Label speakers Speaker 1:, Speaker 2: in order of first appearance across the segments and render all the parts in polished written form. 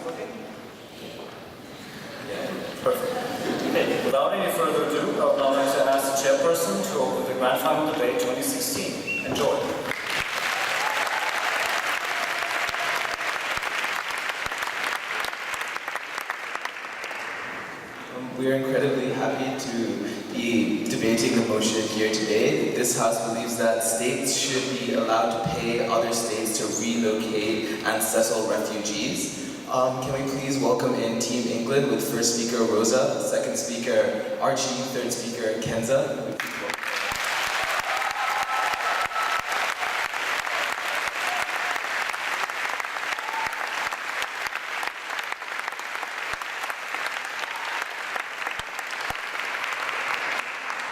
Speaker 1: working? Yeah, perfect. Okay, without any further ado, I would now like to ask the chairperson to open the Grand Final Debate 2016. Enjoy.
Speaker 2: We are incredibly happy to be debating the motion here today. This House believes that states should be allowed to pay other states to relocate and settle refugees. Can we please welcome in Team England with first speaker Rosa, second speaker Archie, third speaker Kenza.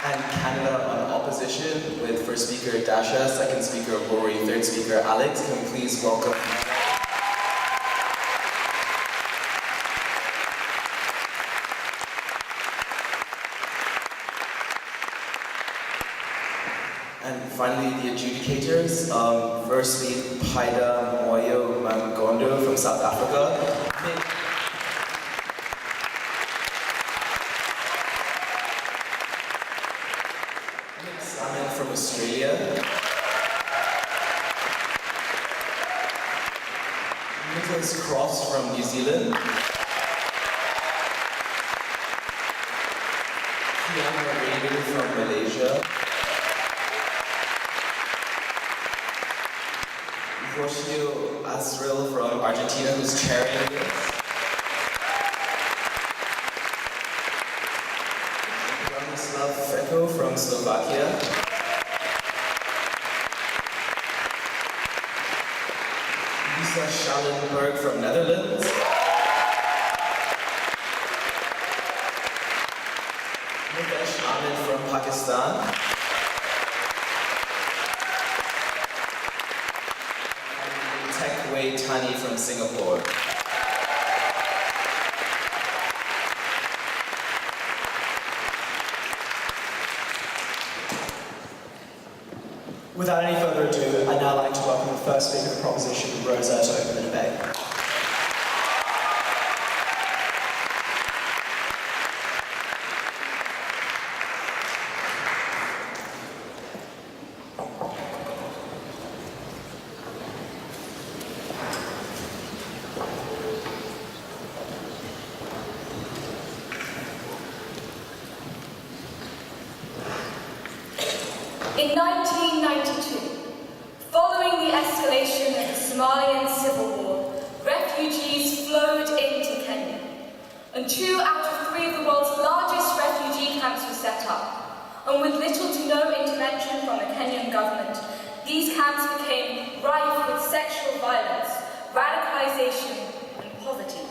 Speaker 2: And Canada on opposition with first speaker Dasha, second speaker Rory, third speaker Alex. Can we please welcome and finally the adjudicators. Firstly, Paida Moyo Mangondo from South Africa. From Australia. Nicholas Cross from New Zealand. Kiana Rader from Malaysia. Rocio Azril from Argentina, who's chairing this. Branislav Feko from Slovakia. Lisa Schallenberg from Netherlands. Nilesh Ahmed from Pakistan. And Tekwei Tani from Singapore.
Speaker 3: Without any further ado, I'd now like to welcome the first speaker of the proposition, Rosa, to open the debate.
Speaker 4: In 1992, following the escalation of the Somalian civil war, refugees flowed into Kenya, and 2 out of 3 of the world's largest refugee camps were set up. And with little to no intervention from the Kenyan government, these camps became rife with sexual violence, radicalization, and poverty.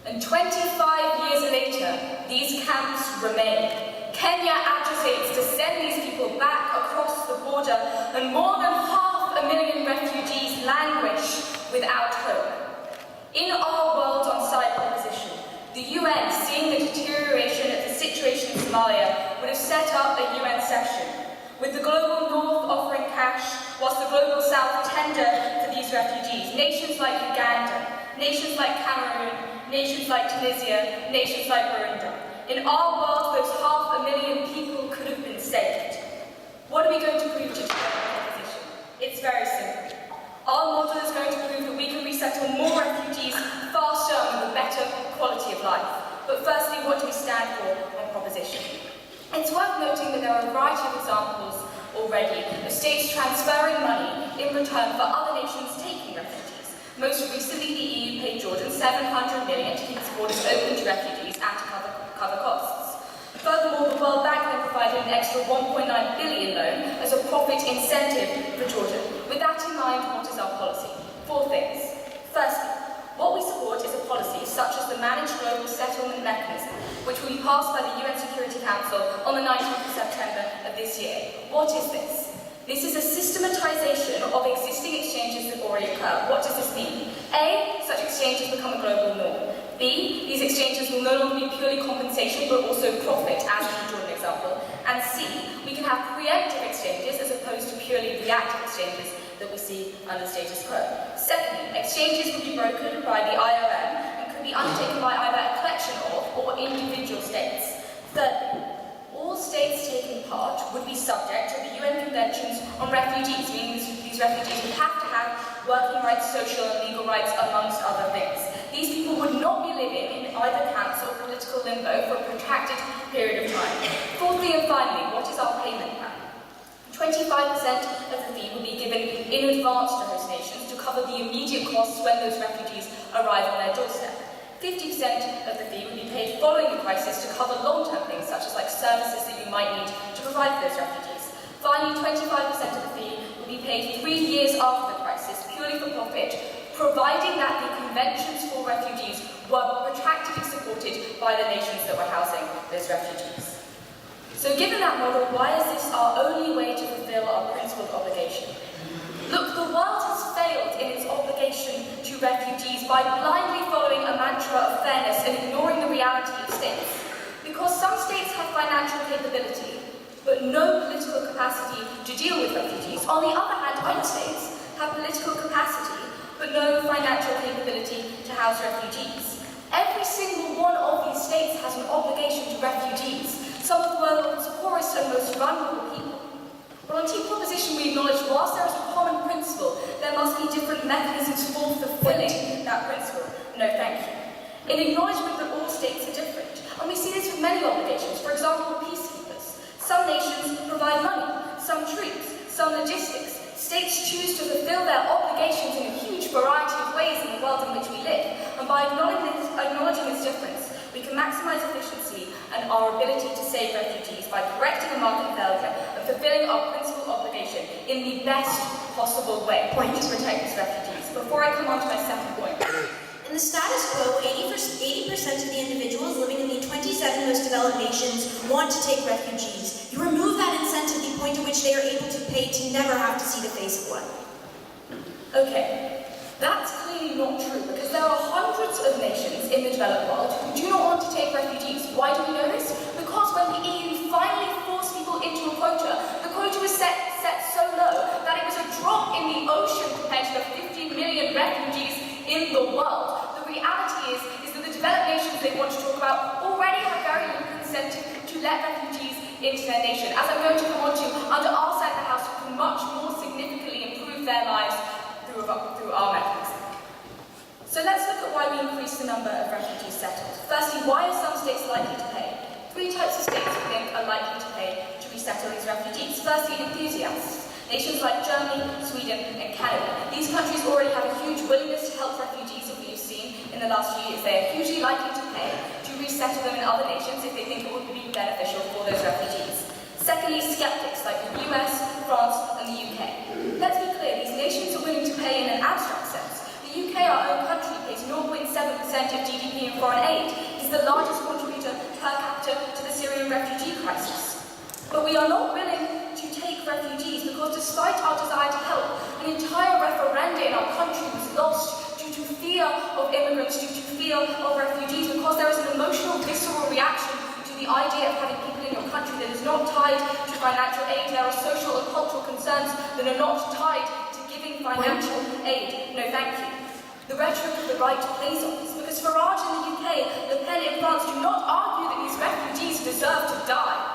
Speaker 4: And 25 years later, these camps remain. Kenya agitates to send these people back across the border, and more than 500,000 refugees languish without hope. In our world on side proposition, the UN, seeing the deterioration of the situation in Somalia, would have set up a UN session, with the global north offering cash, whilst the global south tender for these refugees. Nations like Uganda, nations like Cameroon, nations like Tunisia, nations like Burundi. In our world, those 500,000 people could have been saved. What are we going to prove to the proposition? It's very simple. Our model is going to prove that we can resettle more refugees faster and with a better quality of life. But firstly, what do we stand for on proposition? It's worth noting that there are a variety of examples already of states transferring money in return for other nations taking refugees. Most recently, the EU paid Jordan $700 million to keep its borders open to refugees and to cover costs. Furthermore, the World Bank then provided an extra $1.9 billion loan as a profit incentive for Jordan. With that in mind, what is our policy? 4 things. Firstly, what we support is a policy such as the Managed Global Settlement Mechanism, which will be passed by the UN Security Council on the 19th of September of this year. What is this? This is a systematization of existing exchanges that already occur. What does this mean? A, such exchanges become a global norm. B, these exchanges will no longer be purely compensation but also profit, as in the Jordan example. And C, we can have preemptive exchanges as opposed to purely reactive exchanges that we see under the status quo. Secondly, exchanges will be brokered by the IOM and on refugees, meaning these refugees would have to have working rights, social and legal rights, amongst other things. These people would not be living in either camps or political limbo for a protracted period of time. Fourthly and finally, what is our payment plan? 25% of the fee will be given in advance to host nations to cover the immediate costs when those refugees arrive on their doorstep. 50% of the fee will be paid following the crisis to cover long-term things such as services that you might need to provide for those refugees. Finally, 25% of the fee will be paid 3 years after the crisis, purely for profit, providing that the conventions for refugees were protractedly supported by the nations that were housing those refugees. So given that model, why is this our only way to fulfill our principled obligation? Look, the world has failed in its obligation to refugees by blindly following a mantra of fairness and ignoring the reality of states. Because some states have financial capability, but no political capacity to deal with refugees. On the other hand, other states have political capacity, but no financial capability to house refugees. Every single one of these states has an obligation to refugees, some of the world's poorest and most vulnerable people. But on Team Proposition, we acknowledge whilst there is a common principle, there must be different mechanisms for fulfilling that principle. No, thank you. In acknowledgement that all states are different, and we see this with many obligations. For example, peacekeepers. Some nations provide money, some troops, some logistics. States choose to fulfill their obligations in a huge variety of ways in the world in which we live, and by acknowledging this difference, we can maximise efficiency and our ability to save refugees by correcting a market failure and fulfilling our principal obligation in the best possible way to protect these refugees. Before I come on to my second point.
Speaker 5: In the status quo, 80% of the individuals living in the 27 most developed nations want to take refugees. You remove that incentive, the point at which they are able to pay to never have to see the face of one.
Speaker 4: Okay, that's clearly not true, because there are hundreds of nations in the developed world who do not want to take refugees. Why do we know this? Because when the EU finally forced people into a quota, the quota was set so low that it was a drop in the ocean compared to the 15 million refugees in the world. The reality is that the developed nations they want to talk about already have very little incentive to let refugees into their nation. As I'm going to come on to, under our side of the house, we can much more significantly improve their lives through our mechanism. So let's look at why we increase the number of refugees settled. Firstly, why are some states likely to pay? 3 types of states we think are likely to pay to resettle these refugees. Firstly, enthusiasts. Nations like Germany, Sweden and Canada. These countries already have a huge willingness to help refugees that we've seen in the last few years. They are hugely likely to pay to resettle them in other nations if they think it would be beneficial for those refugees. Secondly, skeptics like the US, France and the UK. Let's be clear, these nations are willing to pay in an abstract sense. The UK, our own country, pays 0.7% of GDP in foreign aid. It's the largest contributor per capita to the Syrian refugee crisis. But we are not willing to take refugees because despite our desire to help, an entire referenda in our country was lost due to fear of immigrants, due to fear of refugees, because there is an emotional, visceral reaction to the idea of having people in your country that is not tied to financial aid. There are social and cultural concerns that are not tied to giving financial aid. No, thank you. The rhetoric of the right plays on this, because Farage in the UK, Le Pen in France do not argue that these refugees deserve to die.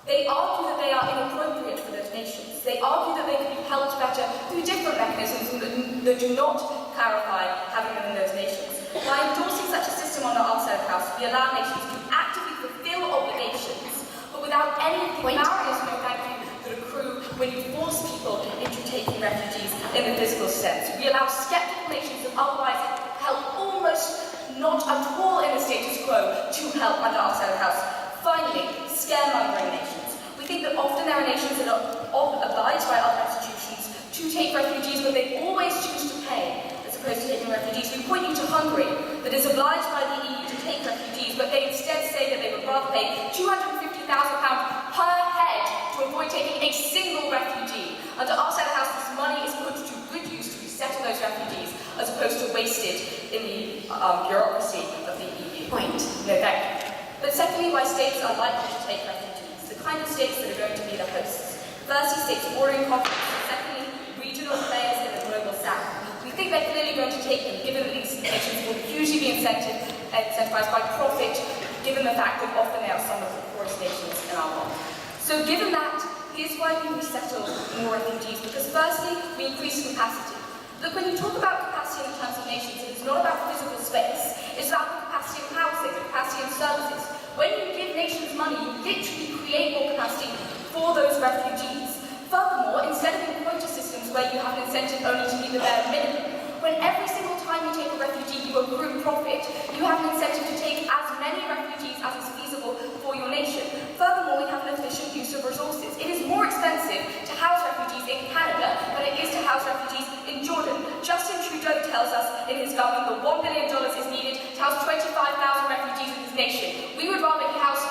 Speaker 4: They argue that they are inappropriate for those nations. They argue that they could be helped better through different mechanisms that do not clarify having them in those nations. By endorsing such a system on our side of the house, we allow nations to actively fulfill obligations, but without any of the barriers, no thank you, that accrue when you force people into taking refugees in the physical sense. We allow skeptical nations that otherwise help almost not at all in the status quo to help under our side of the house. Finally, scaremongering nations. We think that often there are nations that are obliged by other institutions to take refugees, but they always choose to pay as opposed to taking refugees. We point you to Hungary, that is obliged by the EU to take refugees, but they instead say that they would rather pay £250,000 per head to avoid taking a single refugee. Under our side of the house, this money is put to good use to resettle those refugees, as opposed to wasted in the bureaucracy of the EU. No, thank you. But secondly, why states are likely to take refugees, the kind of states that are going to be the hosts. Firstly, states bordering conflicts, and secondly, regional players in the global south. We think they're clearly going to take them, given that these nations will usually be incentivized by profit, given the fact that often they are some of the poorest nations in our world. So given that, the Here's why we resettle more refugees, because firstly, we increase capacity. Look, when you talk about capacity in terms of nations, it's not about physical space, it's about the capacity of housing, the capacity of services. When you give nations money, you literally create more capacity for those refugees. Furthermore, instead of in quota systems where you have an incentive only to meet the bare minimum, when every single time you take a refugee, you accrue profit, you have an incentive to take as many refugees as is feasible for your nation. Furthermore, we have an efficient use of resources. It is more expensive to house refugees in Canada than it is to house refugees in Jordan. Justin Trudeau tells us in his government that $1 billion is needed to house 25,000 refugees in his nation. We would rather house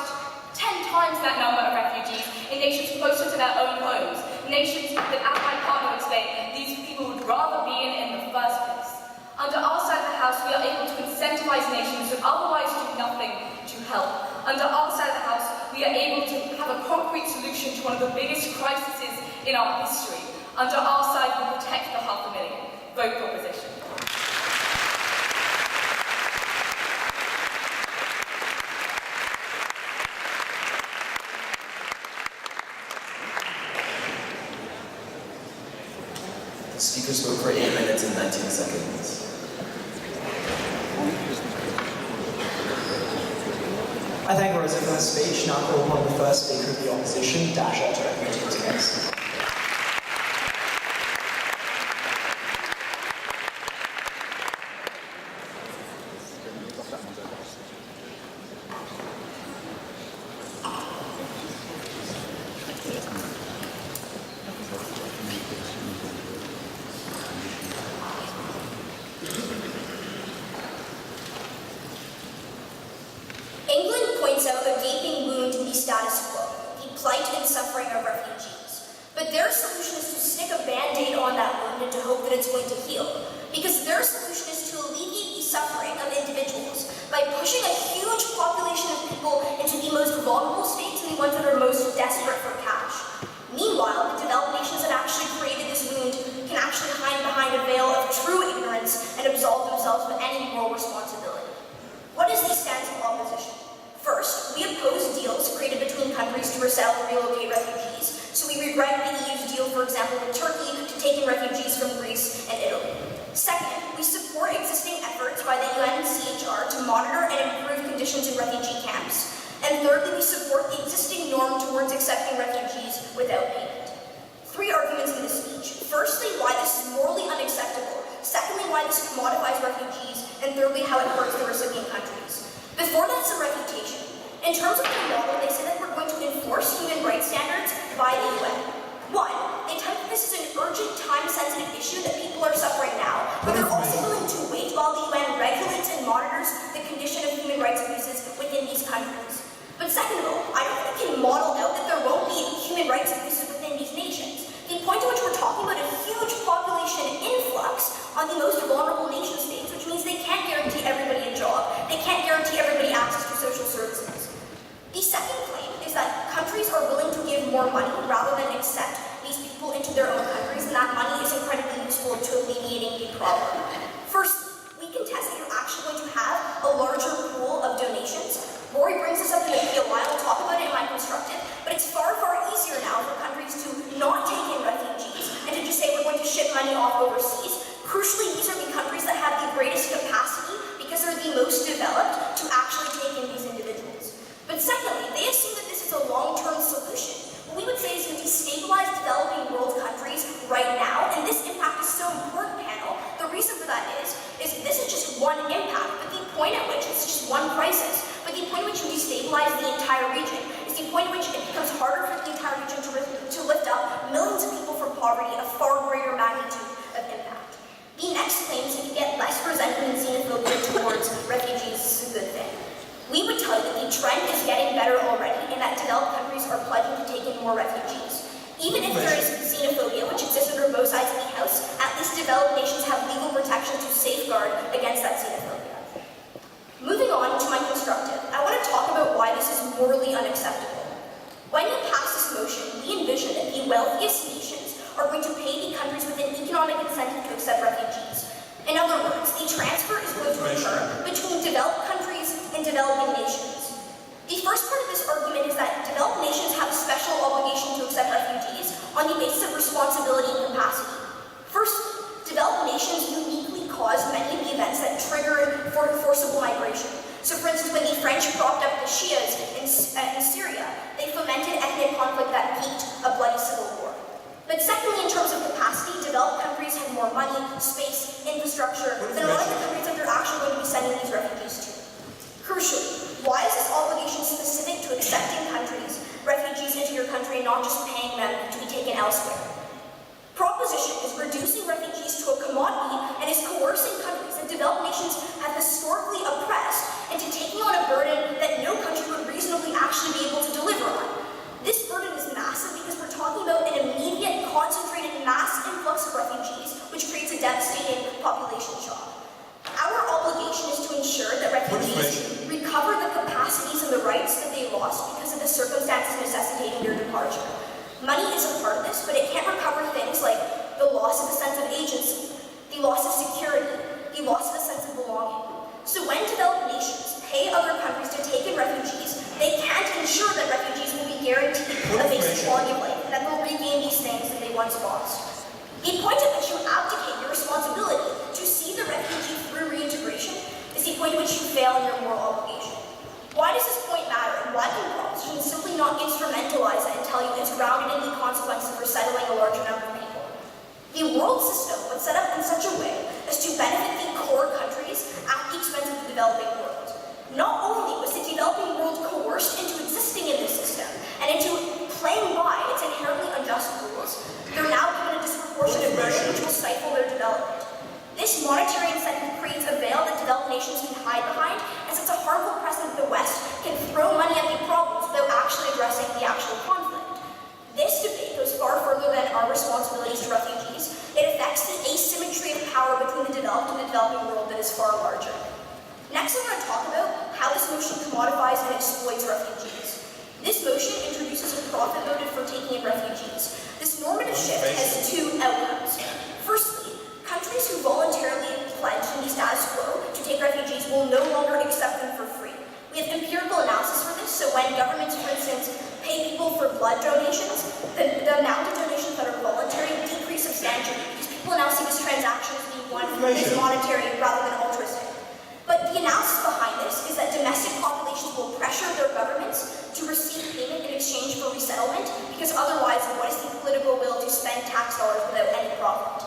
Speaker 4: 10 times that number of refugees in nations closer to their own homes, nations that, as my partner would say, these people would rather be in the first place. Under our side of the house, we are able to incentivize nations who otherwise do nothing to help. Under our side of the house, we are able to have a concrete solution to one of the biggest crises in our history. Under our side, we protect the 500,000. Vote proposition.
Speaker 2: The speaker spoke for 8 minutes and 19 seconds.
Speaker 3: I thank Rosa for her speech. Now call upon the first speaker of the opposition, Dasha, to open today's case.
Speaker 5: England points out a gaping wound in the status quo, the plight and suffering of refugees. But their solution is to stick a band-aid on that wound and to hope that it's going to heal. Because their solution is to alleviate the suffering of individuals by pushing a huge population of people into the most vulnerable states and the ones that are most desperate for cash. Meanwhile, the developed nations that actually created this wound can actually hide behind a veil of true ignorance and absolve themselves of any moral responsibility. What is the stance of opposition? First, we oppose deals created between countries to resettle and relocate refugees, so we regret the EU's deal, for example, with Turkey to take in refugees from Greece and Italy. Second, we support existing efforts by the UNHCR to monitor and improve conditions in refugee camps. And thirdly, we support the existing norm towards accepting refugees without payment. 3 arguments in this speech. Firstly, why this is morally unacceptable. Secondly, why this commodifies refugees. And thirdly, how it hurts the recipient countries. Before that's a refutation. In terms of their model, they say that we're going to enforce human rights standards by the UN. 1, they tell that this is an urgent, time-sensitive issue that people are suffering now, but they're also willing to wait while the UN regulates and monitors the condition of human rights abuses within these countries. But second of all, I don't think we can model out that there won't be human rights abuses within these nations. The point to which we're talking about a huge population influx on the most vulnerable nation states, which means they can't guarantee everybody a job. They can't guarantee everybody access to social services. The second claim is that countries are willing to give more money rather than accept these people into their own countries, and that money is incredibly useful to alleviating the problem. First, we contest that you're actually going to have a larger pool of donations. Rory brings this up in the POI, I'll talk about it in my constructive, but it's far, far easier now for countries to not take in refugees and to just say we're going to ship money off overseas. Crucially, these are the countries that have the greatest capacity because they're the most developed to actually take in these individuals. But secondly, they assume that this is a long-term solution. What we would say is you destabilize developing world countries right now, and this impact is so important, panel. The reason for that is this is just one impact, but the point at which it's just one crisis, but the point at which you destabilize the entire region is the point at which it becomes harder for the entire region to lift up millions of people from poverty, a far greater magnitude of impact. The next claim is that you get less resentment and xenophobia towards refugees. This is a good thing. We would tell you that the trend is getting better already and that developed countries are pledging to take in more refugees. Even if there is xenophobia, which exists under both sides of the House, at least developed nations have legal protection to safeguard against that xenophobia. Moving on to my constructive, I want to talk about why this is morally unacceptable. When you pass this motion, we envision that the wealthiest nations are going to pay the countries with an economic incentive to accept refugees. In other words, the transfer is going to occur between developed countries and developing nations. The first part of this argument is that developed nations have a special obligation to accept refugees forcible migration. So for instance, when the French propped up the Shias in Syria, they fomented ethnic conflict that peaked a bloody civil war. But secondly, in terms of capacity, developed countries have more money, space, infrastructure than a lot of the countries that they're actually going to be sending these refugees to. Crucially, why is this obligation specific to accepting refugees into your country and not just paying them to be taken elsewhere? Proposition is reducing refugees to a commodity and is coercing countries that developed nations have historically oppressed into taking on a burden that no country would reasonably actually be able to deliver on. This burden is massive because we're talking about an immediate, concentrated mass influx of refugees, which creates a devastating population shock. Our obligation is to ensure that refugees recover the capacities and the rights that they lost because of the circumstances necessitating their departure. Money is a part of this, but it can't recover things like the loss of a sense of agency, the loss of security, the loss of a sense of belonging. So when developed nations pay other countries to take in refugees, they can't ensure that refugees will be guaranteed a basic quality of life and that they'll regain these things that they once lost. The point at which you abdicate your responsibility to see the refugee through reintegration is the point at which you fail in your moral obligation. Why does this point matter, and why can propositions simply not instrumentalize it and tell you it's grounded in the consequences for settling a larger number of people? The world system was set up in such a way as to benefit the core countries at the expense of the developing world. Not only was the developing world coerced into existing in this system and into playing by its inherently unjust rules, they're now given a disproportionate burden which will stifle their development. This monetary incentive creates a veil that developed nations can hide behind and sets a harmful precedent that the West can throw money at the problems without actually addressing the actual conflict. This debate goes far further than our responsibilities to refugees. It affects the asymmetry of power between the developed and the developing world that is far larger. Next, I want to talk about how this motion commodifies and exploits refugees. This motion introduces a profit motive for taking in refugees. This normative shift has two outcomes. Firstly, countries who voluntarily pledge in the status quo to take refugees will no longer accept them for free. We have empirical analysis for this, so when governments, for instance, pay people for blood donations, the amount of donations that are voluntary decrease substantially because people now see this transaction as being one that is monetary rather than altruistic. But the analysis behind this is that domestic populations will pressure their governments to receive payment in exchange for resettlement because otherwise, what is the political will to spend tax dollars without any profit?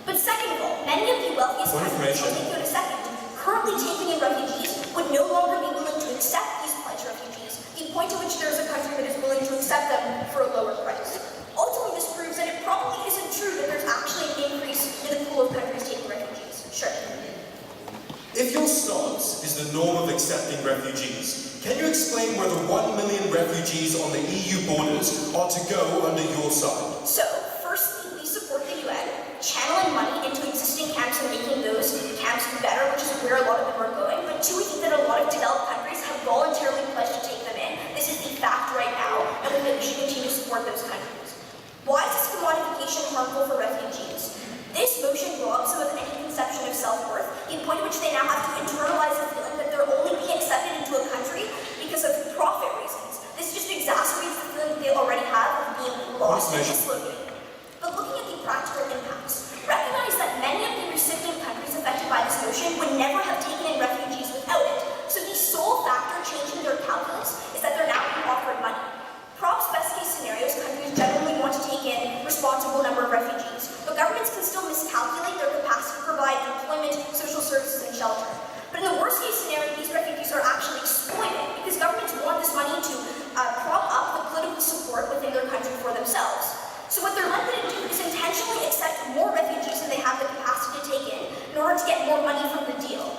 Speaker 5: But second of all, many of the wealthiest countries, I'll take you in a second, currently taking in refugees would no longer be willing to accept these pledged refugees, the point at which there is a country that is willing to accept them for a lower price. Ultimately, this proves that it probably isn't true that there's actually an increase in the pool of countries taking refugees. Sure.
Speaker 6: If your stance is the norm of accepting refugees, can you explain where the 1 million refugees on the EU borders are to go under your side?
Speaker 5: So, firstly, we support the UN, channeling money into existing camps and making those camps better, which is where a lot of them are going. But two, we think that a lot of developed countries have voluntarily pledged to take them in. This is the fact right now, and we think we should continue to support those countries. Why is this commodification harmful for refugees? This motion robs them of any conception of self-worth, the point at which they now have to internalize the feeling that they're only being accepted into a country because of profit reasons. This just exacerbates the feeling that they already have of being lost and dislocated. But looking at the practical impacts, recognize that many of the recipient countries affected by this motion would never have taken in refugees without it. So the sole factor changing their calculus is that they're now being offered money. Perhaps best case scenarios, countries generally want to take in a responsible number of refugees, but governments can still miscalculate their capacity to provide employment, social services, and shelter. But in the worst case scenario, these refugees are actually exploited because governments want this money to prop up the political support within their country for themselves. So what they're likely to do is intentionally accept more refugees than they have the capacity to take in order to get more money from the deal.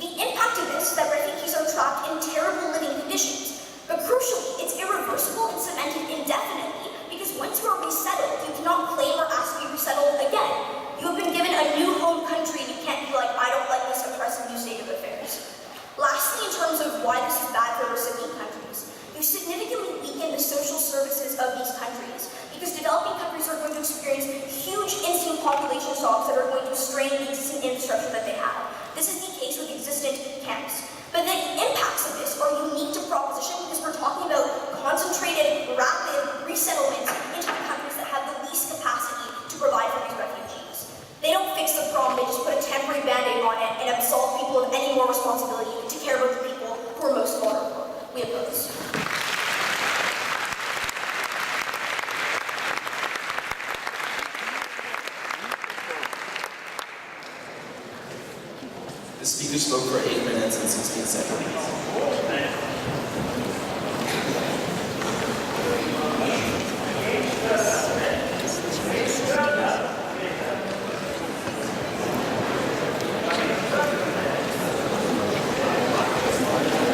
Speaker 5: The impact of this is that refugees are trapped in terrible living conditions. But crucially, it's irreversible and cemented indefinitely because once you are resettled, you cannot claim or ask to be resettled again. You have been given a new home country and you can't be like, I don't like this oppressive new state of affairs. Lastly, in terms of why this is bad for recipient countries, you significantly weaken the social services of these countries because developing countries are going to experience huge instant population shocks that are going to strain the existing infrastructure that they have. This is the case with existent camps. But the impacts of this are unique to proposition because we're talking about concentrated, rapid resettlements into the countries that have the least capacity to provide for these refugees. They don't fix the problem, they just put a temporary band-aid on it and absolve people of any more responsibility to care about the people who are most vulnerable. We oppose.
Speaker 2: The speaker spoke for 8 minutes and 16 seconds.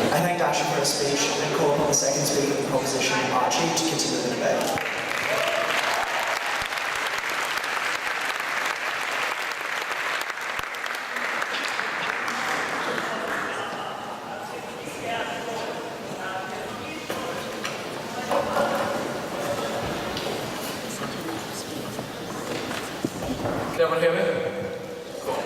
Speaker 3: I thank Dasha for her speech and call upon the second speaker of the proposition, Archie, to continue the debate.
Speaker 7: Can everyone hear me? Cool.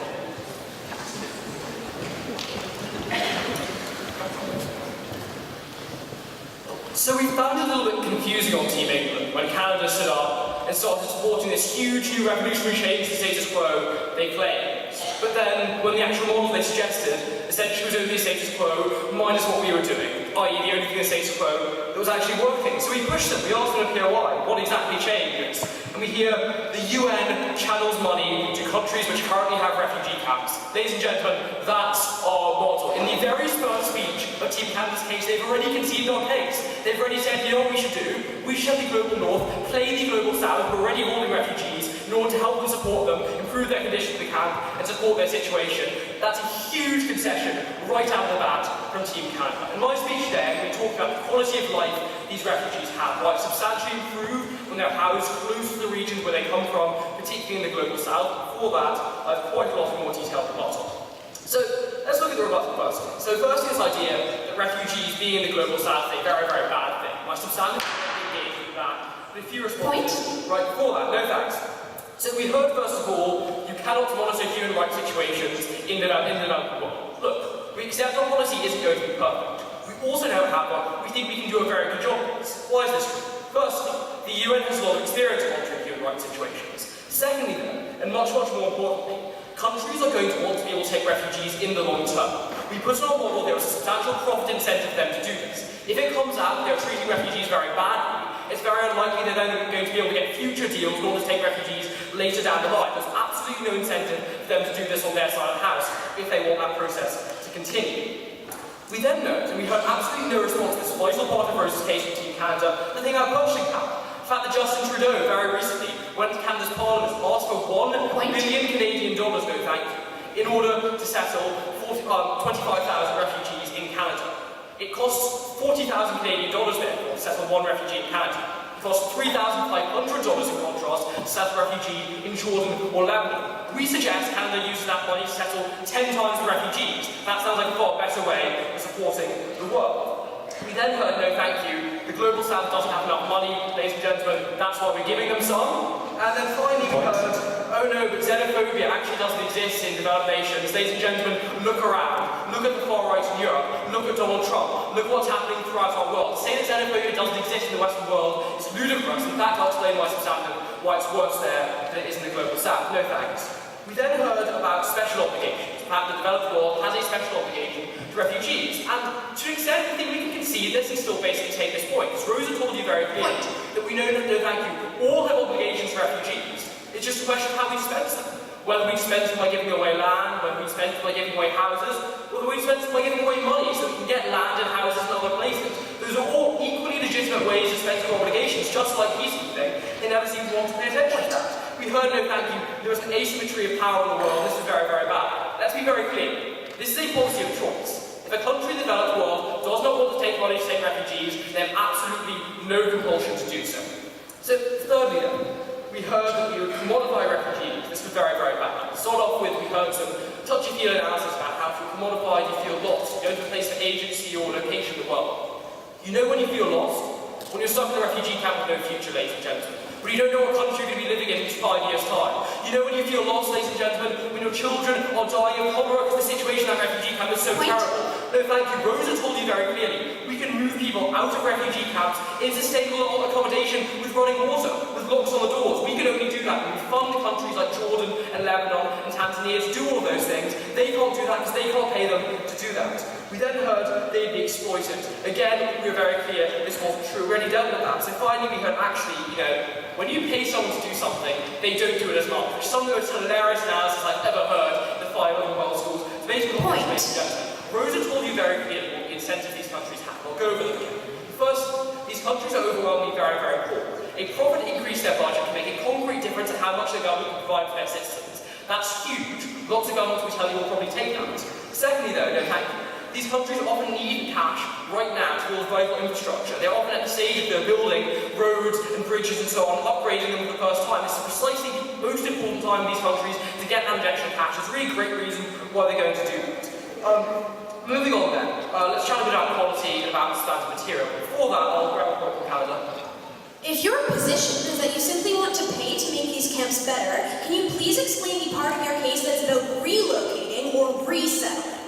Speaker 7: So we found it a little bit confusing on Team England when Canada stood up and started supporting this huge new revolutionary change to the status quo they claimed. But then, when the actual model they suggested essentially was only the status quo minus what we were doing, i.e. the only thing in the status quo that was actually working. So we pushed them, we asked them to hear why, what exactly changed. And we hear the UN channels money to countries which currently have refugee camps. Ladies and gentlemen, that's our model. In the very first speech of Team Canada's case, they've already conceded our case. They've already said, you know what we should do? We should have the global north play the global south, who are already holding refugees, in order to help them support them, improve their conditions in the camp, and support their situation. That's a huge concession right out of the bat from Team Canada. In my speech today, I'm going to talk about the quality of life these refugees have, why it's substantially improved when they're housed close to the regions where they come from, particularly in the global south. For that, I have quite a lot of more detailed rebuttal. So let's look at the rebuttal first. So first, this idea that refugees being in the global south is a very, very bad thing. My substantive engage with that. But a few responses right before that. No thanks. So we heard first of all, you cannot monitor human rights situations in the developing world. Look, we accept our policy isn't going to be perfect. We also know, however, we think we can do a very good job of this. Why is this true? Firstly, the UN has a lot of experience monitoring human rights situations. Secondly, then, and much, much more importantly, countries are going to want to be able to take refugees in the long term. We put in our model there is a substantial profit incentive for them to do this. If it comes out they're treating refugees very badly, it's very unlikely they're then going to be able to get future deals in order to take refugees later down the line. There's absolutely no incentive for them to do this on their side of the house if they want that process to continue. We then note, and we heard absolutely no response to this vital part of Rose's case from Team Canada, the thing about purchasing power. The fact that Justin Trudeau very recently went to Canada's Parliament and asked for $1 billion Canadian dollars, no thank you, in order to settle 25,000 refugees in Canada. It costs $40,000 Canadian dollars therefore to settle one refugee in Canada. It costs $3,500 in contrast to settle a refugee in Jordan or Lebanon. We suggest Canada uses that money to settle 10 times the refugees. That sounds like a far better way of supporting the world. We then heard, no thank you, the Global South doesn't have enough money, ladies and gentlemen, that's why we're giving them some. And then finally we heard, oh no, but xenophobia actually doesn't exist in developed nations. Ladies and gentlemen, look around. Look at the far right in Europe. Look at Donald Trump. Look what's happening throughout our world. To say that xenophobia doesn't exist in the Western world is ludicrous. In fact, I'll explain why it's worse there than it is in the Global South. No thanks. We then heard about special obligations. Perhaps the developed world has a special obligation to refugees. And to an extent, I think we can concede this and still basically take this point. Because Rosa told you very clearly that we know, no thank you, all have obligations to refugees. It's just a question of how we dispense them. Whether we dispense them by giving away land, whether we dispense them by giving away houses, whether we dispense them by giving away money so we can get land and houses in other places. Those are all equally legitimate ways to dispense our obligations, just like peacekeeping. They never seem to want to pay attention to that. We heard, no thank you, there is an asymmetry of power in the world. This is very, very bad. Let's be very clear. This is a policy of choice. If a country in the developed world does not want to take money to take refugees, they have absolutely no compulsion to do so. So, thirdly then, we heard that we would commodify refugees. This was very, very bad. To start off with, we heard some touchy-feely analysis about how if you're commodified, you feel lost. You go to a place of agency or location in the world. You know when you feel lost? When you're stuck in a refugee camp with no future, ladies and gentlemen. When you don't know what country you're going to be living in 5 years' time. You know when you feel lost, ladies and gentlemen, when your children are dying of cholera because the situation at that refugee camp is so terrible. No, thank you. Rosa told you very clearly. We can move people out of refugee camps into stable accommodation with running water, with locks on the doors. We can only do that when we fund countries like Jordan and Lebanon and Tanzania to do all of those things. They can't do that because they can't pay them to do We then heard they'd be exploited. Again, we were very clear this wasn't true. We already dealt with that. So finally we heard, actually, when you pay someone to do something, they don't do it as much. Which is some of the most hilarious analysis I've ever heard in the 5 other world schools. It's basically what
Speaker 5: Point.
Speaker 7: Rosa told you very clearly what the incentives these countries have. I'll go over them again. First, these countries are overwhelmingly very, very poor. A profit increase in their budget can make a concrete difference in how much the government can provide for their citizens. That's huge. Lots of governments, we tell you, will probably take that. Secondly, though, no thank you. These countries often need cash right now towards vital infrastructure. They're often at the stage of they're building roads and bridges and so on, upgrading them for the first time. This is precisely the most important time in these countries to get that injection of cash. It's a really great reason why they're going to do that. Moving on then, let's chat a bit about quality and about standard material. Before that, I'll grab a quote from Canada.
Speaker 5: If your position is that you simply want to pay to make these camps better, can you please explain the part of your case that's about relocating or resettling?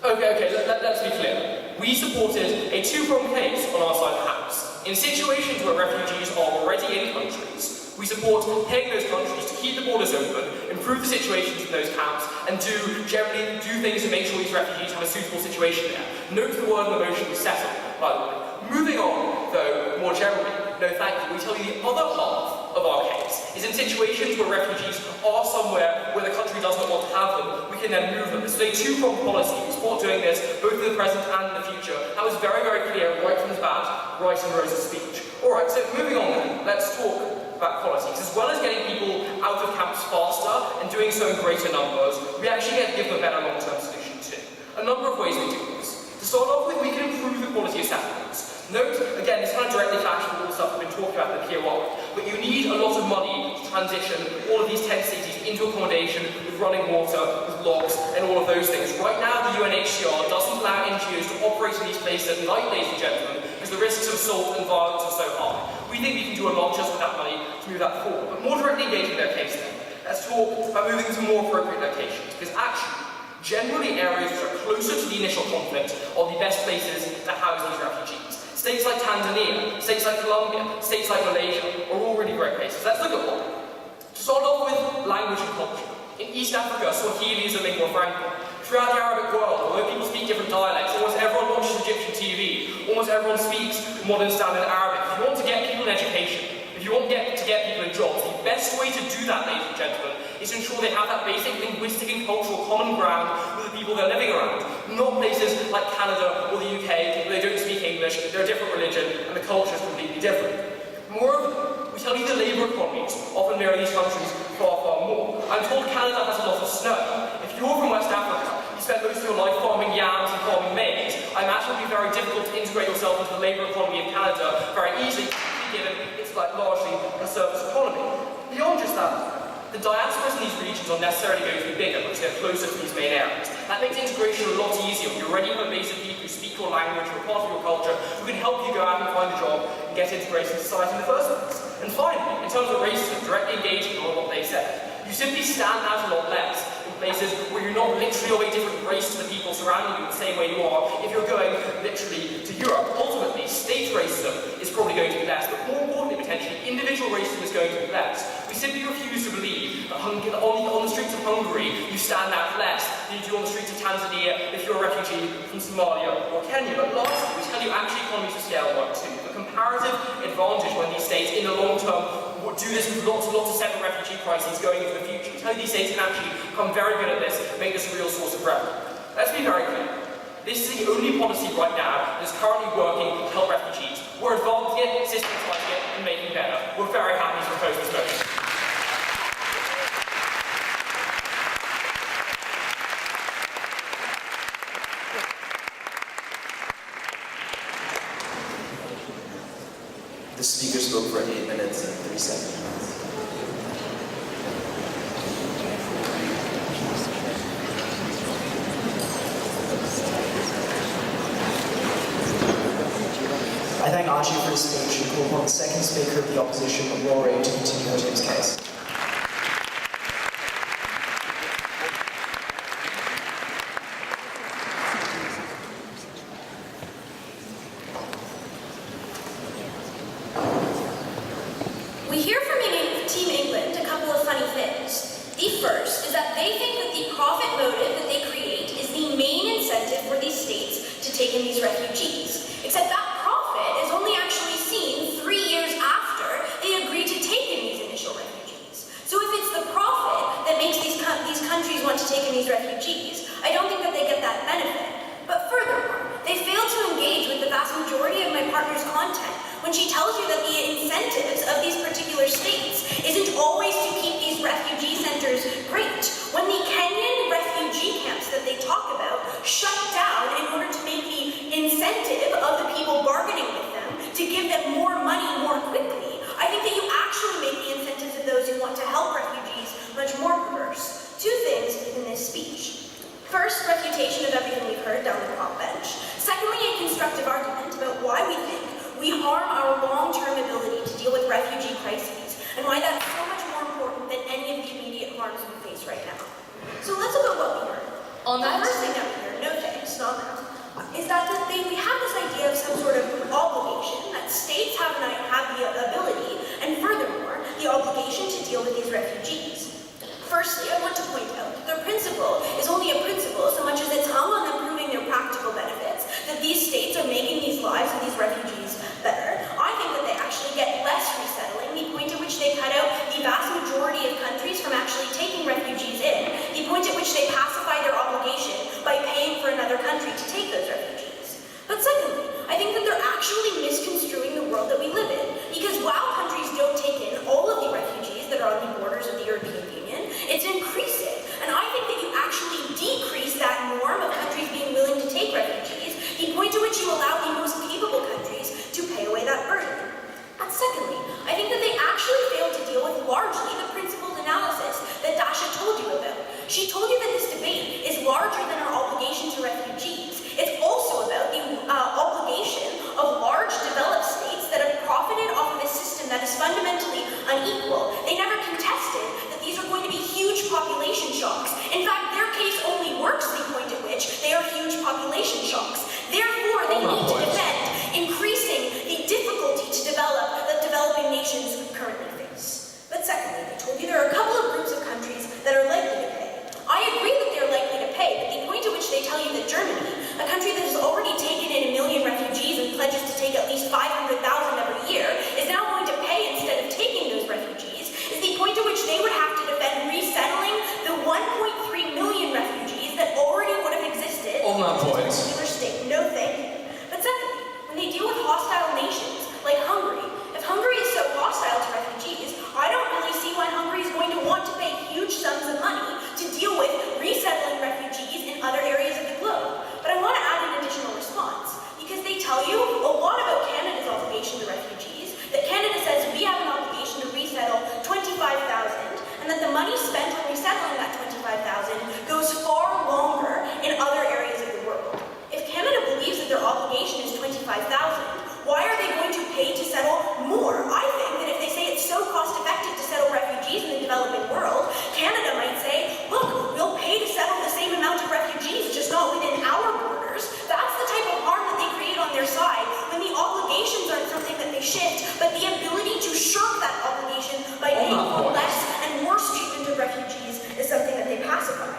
Speaker 7: Okay, let's be clear. We supported a two-pronged case on our side of the house. In situations where refugees are already in countries, we support paying those countries to keep the borders open, improve the situations in those camps, and generally do things to make sure these refugees have a suitable situation there. Note the word in the motion was settled, by the way. Moving on, though, more generally, no thank you, we tell you the other half of our case is in situations where refugees are somewhere where the country does not want to have them, we can then move them. This is a two-pronged policy. We support doing this, both in the present and in the future. That was very, very clear right from the bat, right in Rosa's speech. Alright, so moving on then, let's talk about qualities. As well as getting people out of camps faster and doing so in greater numbers, we actually get to give them a better long-term solution too. A number of ways we do this. To start off with, we can improve the quality of settlements. Note, again, this kind of directly clashes with all the stuff we've been talking about in the Pier 1, but you need a lot of money to transition all of these tent cities into accommodation with running water, with logs, and all of those things. Right now, the UNHCR doesn't allow NGOs to operate in these places at night, ladies and gentlemen, because the risks of assault and violence are so high. We think we can do a lot just with that money to move that forward. But more directly engaging their case then, let's talk about moving to more appropriate locations, because actually, generally areas which are closer to the initial conflict are the best places to house these refugees. States like Tanzania, states like Colombia, states like Malaysia are all really great places. Let's look at one. To start off with language and culture. In East Africa, Swahili is a lingua franca. Throughout the Arabic world, although people speak different dialects, almost everyone watches Egyptian TV, almost everyone speaks modern standard Arabic. If you want to get people in education, if you want to get people in jobs, the best way to do that, ladies and gentlemen, is to ensure they have that basic linguistic and cultural common ground with the people they're living around. Not places like Canada or the UK, where they don't speak English, they're a different religion, and the culture is completely different. Moreover, we tell you the labour economies often mirror these countries far, far more. I'm told Canada has a lot of snow. If you're from West Africa, you spend most of your life farming yams and farming maize, I imagine it would be very difficult to integrate yourself into the labour economy of Canada very easily, given it's like largely a service economy. Beyond just that, the diasporas in these regions are necessarily going to be bigger because they're closer to these main areas. That makes integration a lot easier. You already have a base of people who speak your language, who are part of your culture, who can help you go out and find a job and get integrated into society in the first place. And finally, in terms of racism, directly engaging on what they said, you simply stand out a lot less in places where you're not literally of a different race to the people surrounding you the same way you are if you're going literally to Europe. Ultimately, state racism is probably going to be less, but more importantly, potentially, individual racism is going to be less. We simply refuse to believe that on the streets of Hungary, you stand out less than you do on the streets of Tanzania if you're a refugee from Somalia or Kenya. But lastly, we tell you actually economies of scale work too. The comparative advantage when these states, in the long term, would do this with lots and lots of separate refugee crises going into the future. We tell you these states can actually become very good at this, make this a real source of revenue. Let's be very clear. This is the only policy right now that is currently working to help refugees. We're advancing it, systematizing it, and making it better. We're very happy to propose this motion.
Speaker 2: The speaker spoke for 8 minutes and 3 seconds.
Speaker 3: I thank Archie for his speech and call upon the second speaker of the opposition, Rory, to continue his case.
Speaker 5: We hear from Team England a couple of funny things. The first is that they think that the profit motive that they create is the main incentive for these states take in these refugees. Except that profit is only actually seen 3 years after they agree to take in these initial refugees. So if it's the profit that makes these countries want to take in these refugees, I don't think that they get that benefit. But furthermore, they fail to engage with the vast majority of my partner's content when she tells you that the incentives of these particular states isn't always to keep these refugee centers great. When the Kenyan refugee camps that they talk about shut down in order to make the incentive of the people bargaining with them to give them more money more quickly, I think that you actually make the incentives of those who want to help refugees much more perverse. Two things in this speech. First, refutation of everything we've heard down the prop bench. Secondly, a constructive argument about why we think we harm our long-term ability to deal with refugee crises, and why that's so much more important than any of the immediate harms we face right now. So let's look at what we heard.
Speaker 4: On that,
Speaker 5: first thing that we heard, no thanks, not now, is that we have this idea of some sort of obligation, that states have the ability, and furthermore, the obligation to deal with these refugees. Firstly, I want to point out that their principle is only a principle so much as it's hung on them proving their practical benefits, that these states are making these lives of these refugees better. I think that they actually get less resettling, the point at which they cut out the vast majority of countries from actually taking refugees in, the point at which they pacify their obligation by paying for another country to take those refugees. But secondly, I think that they're actually misconstruing the world that we live in, because while countries don't take in all of the refugees that are on the borders of the European Union, it's increasing. And I think that you actually decrease that norm of countries being willing to take refugees, the point to which you allow the most capable countries to pay away that burden. And secondly, I think that they actually fail to deal with largely the principled analysis that Dasha told you about. She told you that this debate is larger than our obligation to refugees. It's also about the obligation of large developed states that have profited off of a system that is fundamentally unequal. They never contested that these are going to be huge population shocks. In fact, their case only works to the point at which they are huge population shocks. Therefore, they need to defend increasing the difficulty to develop that developing nations currently face. But secondly, they told you there are a couple of groups of countries that are likely to pay. I agree that they're likely to pay, but the point at which they tell you that Germany, a country that has already taken in 1 million refugees and pledges to take at least 500,000 every year, is now going to pay instead of taking those refugees, is the point at which they would have to defend resettling the 1.3 million refugees that already would have existed
Speaker 2: On that
Speaker 5: in a
Speaker 2: point.
Speaker 5: particular state. No thank you. But secondly, when they deal with hostile nations like Hungary, if Hungary is so hostile to refugees, I don't really see why Hungary is going to want to pay huge sums of money to deal with resettling refugees in other areas of the globe. But I want to add an additional response, because they tell you a lot about Canada's obligation to refugees, that Canada says we have an obligation to resettle 25,000, and that the money spent on resettling that 25,000 goes far longer in other areas of the world. If Canada believes that their obligation is 25,000, why are they going to pay to settle more? I think that if they say it's so cost-effective to settle refugees in the developing world, Canada might say, look, we'll pay to settle the same amount of refugees, just not within our borders. That's the type of harm that they create on their side, when the obligations aren't something that they shift, but the ability to shirk that obligation by paying for less and worse treatment of refugees is something that they pacify.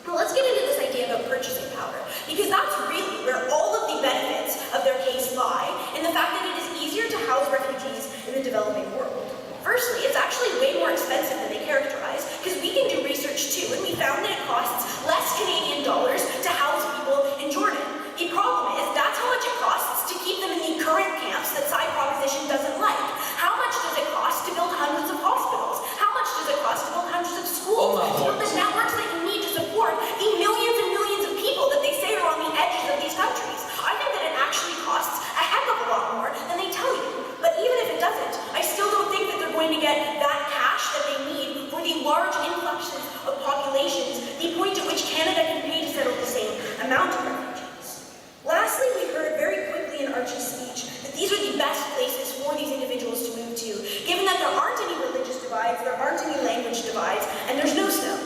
Speaker 5: Now let's get into this idea about purchasing power, because that's really where all of the benefits of their case lie, in the fact that it is easier to house refugees in the developing world. Firstly, it's actually way more expensive than they characterize, because we can do research too, and we found that it costs less Canadian dollars to house people in Jordan. The problem is, that's how much it costs to keep them in the current camps that side proposition doesn't like. How much does it cost to build hundreds of hospitals? How much does it cost to build hundreds of schools? To build the networks that you need to support the millions and millions of people that they say are on the edges of these countries? I think that it actually costs a heck of a lot more than they tell you. But even if it doesn't, I still don't think that they're going to get that cash that they need for the large influxes of populations, the point at which Canada can pay to settle the same amount of refugees. Lastly, we heard very quickly in Archie's speech that these are the best places for these individuals to move to, given that there aren't any religious divides, there aren't any language divides, and there's no snow.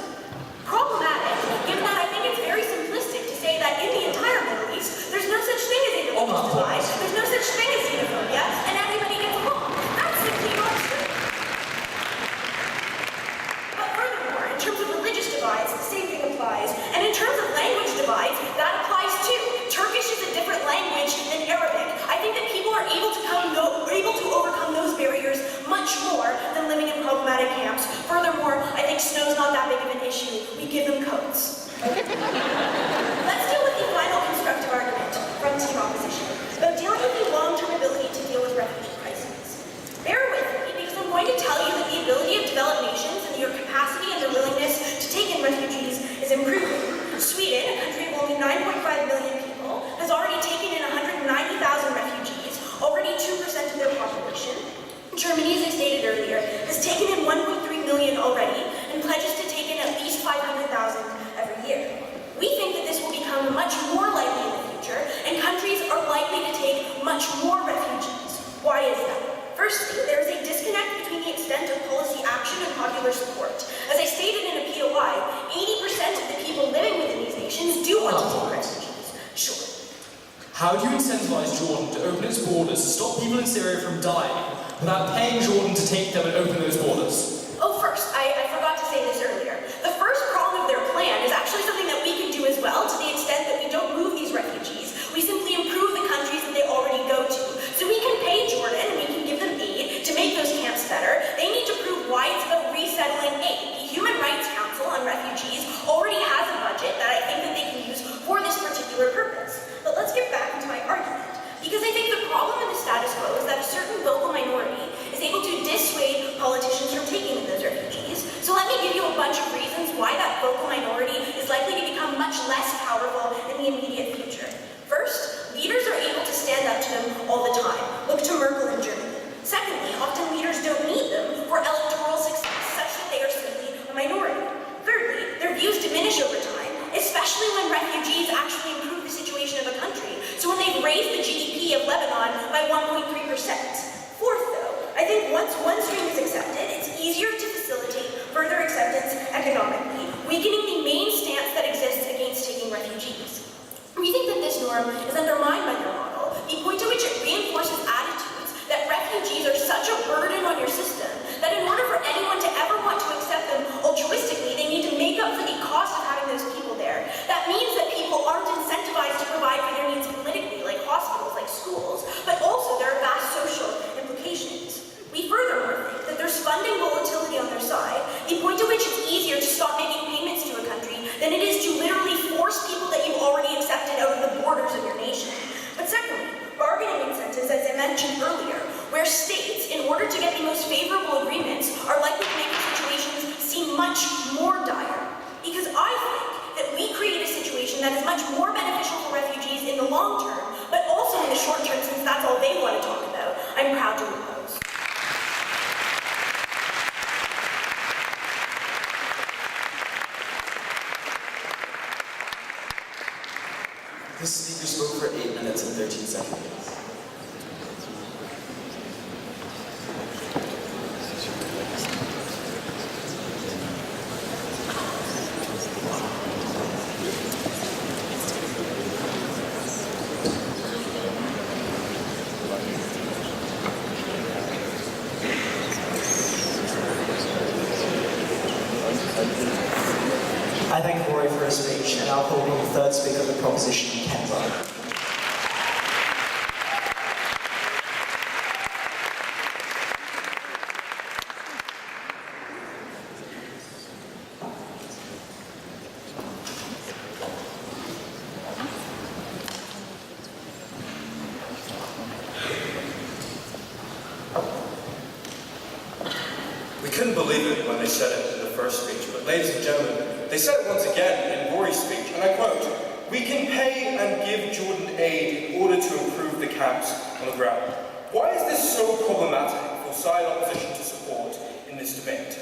Speaker 5: Problematic, given that I think it's very simplistic to say that in the entire Middle East, there's no such thing as a religious divide, there's no such thing as xenophobia, and everybody gets along. That's simply not true. But furthermore, in terms of religious divides, the same thing applies, and in terms of language divides, that applies too. Turkish is a different
Speaker 8: How do you incentivize Jordan to open its borders to stop people in Syria from dying without paying Jordan to take them and open those borders?
Speaker 5: Oh, first, I forgot to say this earlier. The first prong of their plan is actually something that we can do as well, to the extent that we don't move these refugees. We simply improve the countries that they already go to. So we can pay Jordan and we can give them aid to make those camps better. They need to prove why it's about resettling aid. The Human Rights Council on Refugees already has a budget that I think that they can use for this particular purpose. But let's get back into my argument. Because I think the problem in the status quo is that a certain vocal minority is able to dissuade politicians from taking in those refugees. So let me give you a bunch of reasons why that vocal minority is likely to become much less powerful in the immediate future. First, leaders are able to stand up to them all the time. Look to Merkel in Germany. Secondly, often leaders don't need them for electoral success, such that they are simply a minority. Thirdly, their views diminish over time, especially when refugees actually improve the situation of a country. So when they've raised the GDP of Lebanon by 1.3%. Fourth, though, I think once one stream is accepted, it's easier to facilitate further acceptance economically, weakening the main stance that exists against taking refugees. We think that this norm is undermined by their model, the point to which it reinforces attitudes that refugees are such a burden on your system that in order for anyone to ever want to accept them altruistically, they need to make up for the cost of having those people there. That means that people aren't incentivized to provide for their needs politically, like hospitals, like schools, but also there are vast social implications. We furthermore think that there's funding volatility on their side, the point to which it's easier to stop making payments to a country than it is to literally force people that you've already accepted out of the borders of your nation. But secondly, bargaining incentives, as I mentioned earlier, where states, in order to get the most favorable agreements, are likely to make the situations seem much more dire. Because I think that we create a situation that is much more beneficial for refugees in the long term, but also in the short term, since that's all they want to talk about. I'm proud to oppose.
Speaker 2: This speaker spoke for 8 minutes and 13 seconds.
Speaker 3: I thank Rory for his speech, and I'll call on the third speaker of the proposition, Ken Rowe.
Speaker 6: We couldn't believe it when they said it in the first speech, but ladies and gentlemen, they said it once again in Rory's speech, and I quote, "We can pay and give Jordan aid in order to improve the camps on the ground." Why is this so problematic for side opposition to support in this debate?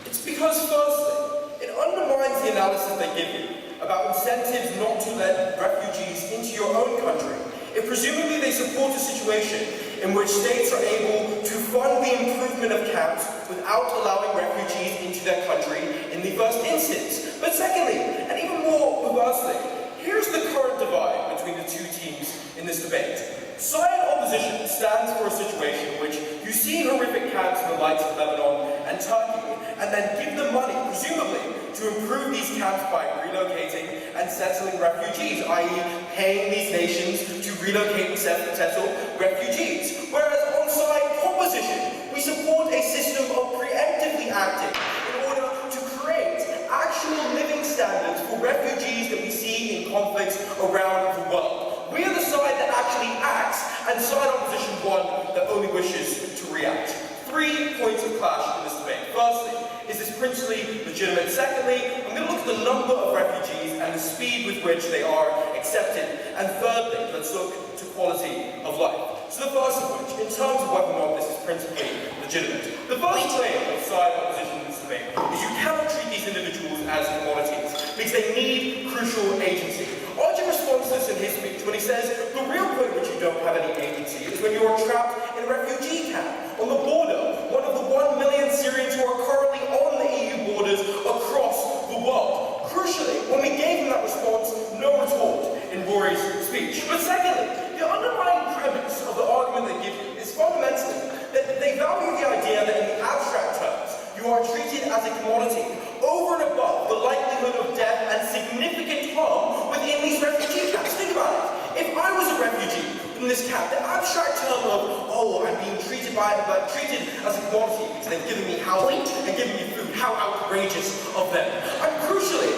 Speaker 6: It's because, firstly, it undermines the analysis they give you about incentives not to let refugees into your own country. If presumably they support a situation in which states are able to fund the improvement of camps without allowing refugees into their country in the first instance. But secondly, and even more perversely, here's the current divide between the two teams in this debate. Side opposition stands for a situation in which you see horrific camps in the likes of Lebanon and Turkey, and then give them money, presumably, to improve these camps by relocating and settling refugees, i.e. paying these nations to relocate and settle refugees. Whereas on side opposition, we support a system of preemptively acting in order to create actual living standards for refugees that we see in conflicts around the world. We are the side that actually acts, and side opposition one that only wishes to react. 3 points of clash in this debate. Firstly, is this principally legitimate? Secondly, I'm going to look at the number of refugees and the speed with which they are accepted. And thirdly, let's look to quality of life. So the first of which, in terms of whether or not this is principally legitimate. The first claim of side opposition in this debate is you cannot treat these individuals as commodities because they need crucial agency. Archie responds to this in his speech when he says, the real point at which you don't have any agency is when you are trapped in a refugee camp on the border, one of the 1 million Syrians who are currently on the EU borders across the world. Crucially, when we gave him that response, no retort in Rory's speech. speech. But secondly, the underlying premise of the argument they give you is fundamentally that they value the idea that in the abstract terms, you are treated as a commodity over and above the likelihood of death and significant harm within these refugee camps. Think about it. If I was a refugee in this camp, the abstract term of, oh, I'm being treated as a commodity because they've given me housing and given me food, how outrageous of them. And crucially,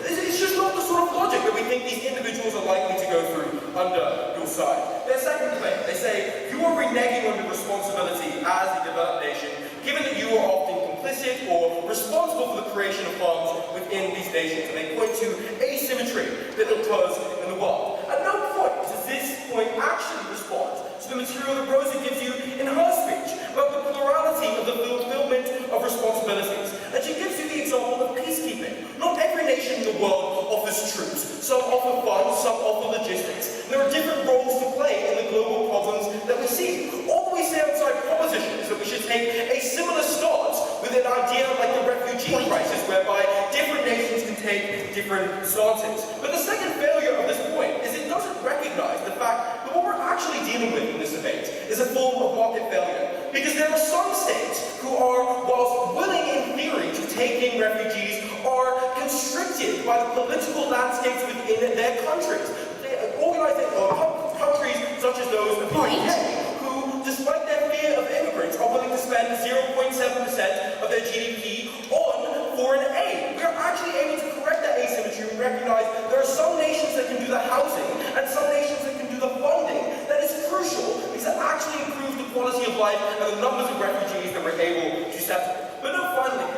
Speaker 6: it's just not the sort of logic that we think these individuals are likely to go through under your side. Their second claim, they say, you are reneging on your responsibility as a developed nation, given that you are often complicit or responsible for the creation of farms within these nations. And they point to asymmetry that occurs in the world. At no point does this point actually respond to the material that Rosa gives you in her speech about the plurality of the fulfillment of responsibilities. And she gives you the example of peacekeeping. Not every nation in the world offers troops. Some offer funds, some offer logistics. There are different roles to play in the global problems that we see. All that we say outside proposition is that we should take a similar stance with an idea like the refugee crisis, whereby different nations can take different stances. But the second failure of this point is it doesn't recognize the fact that what we're actually dealing with in this debate is a form of market failure. Because there are some states who are, whilst willing in theory to take in refugees, are constricted by the political landscapes within their countries. Countries such as those of the UK, who, despite their fear of immigrants, are willing to spend 0.7% of their GDP on foreign aid. We are actually able to correct that asymmetry and recognize there are some nations that can do the housing and some nations that can do the funding. That is crucial because it actually improves the quality of life and the numbers of refugees that we're able to settle. But no, finally,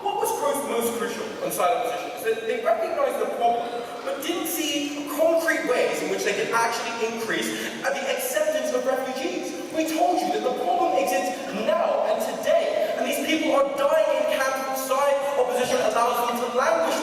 Speaker 6: what was most crucial on side opposition is that they recognized the problem, but didn't see concrete ways in which they could actually increase the acceptance of refugees. We told you that the problem exists now and today, and these people are dying in camps. Side opposition allows them to languish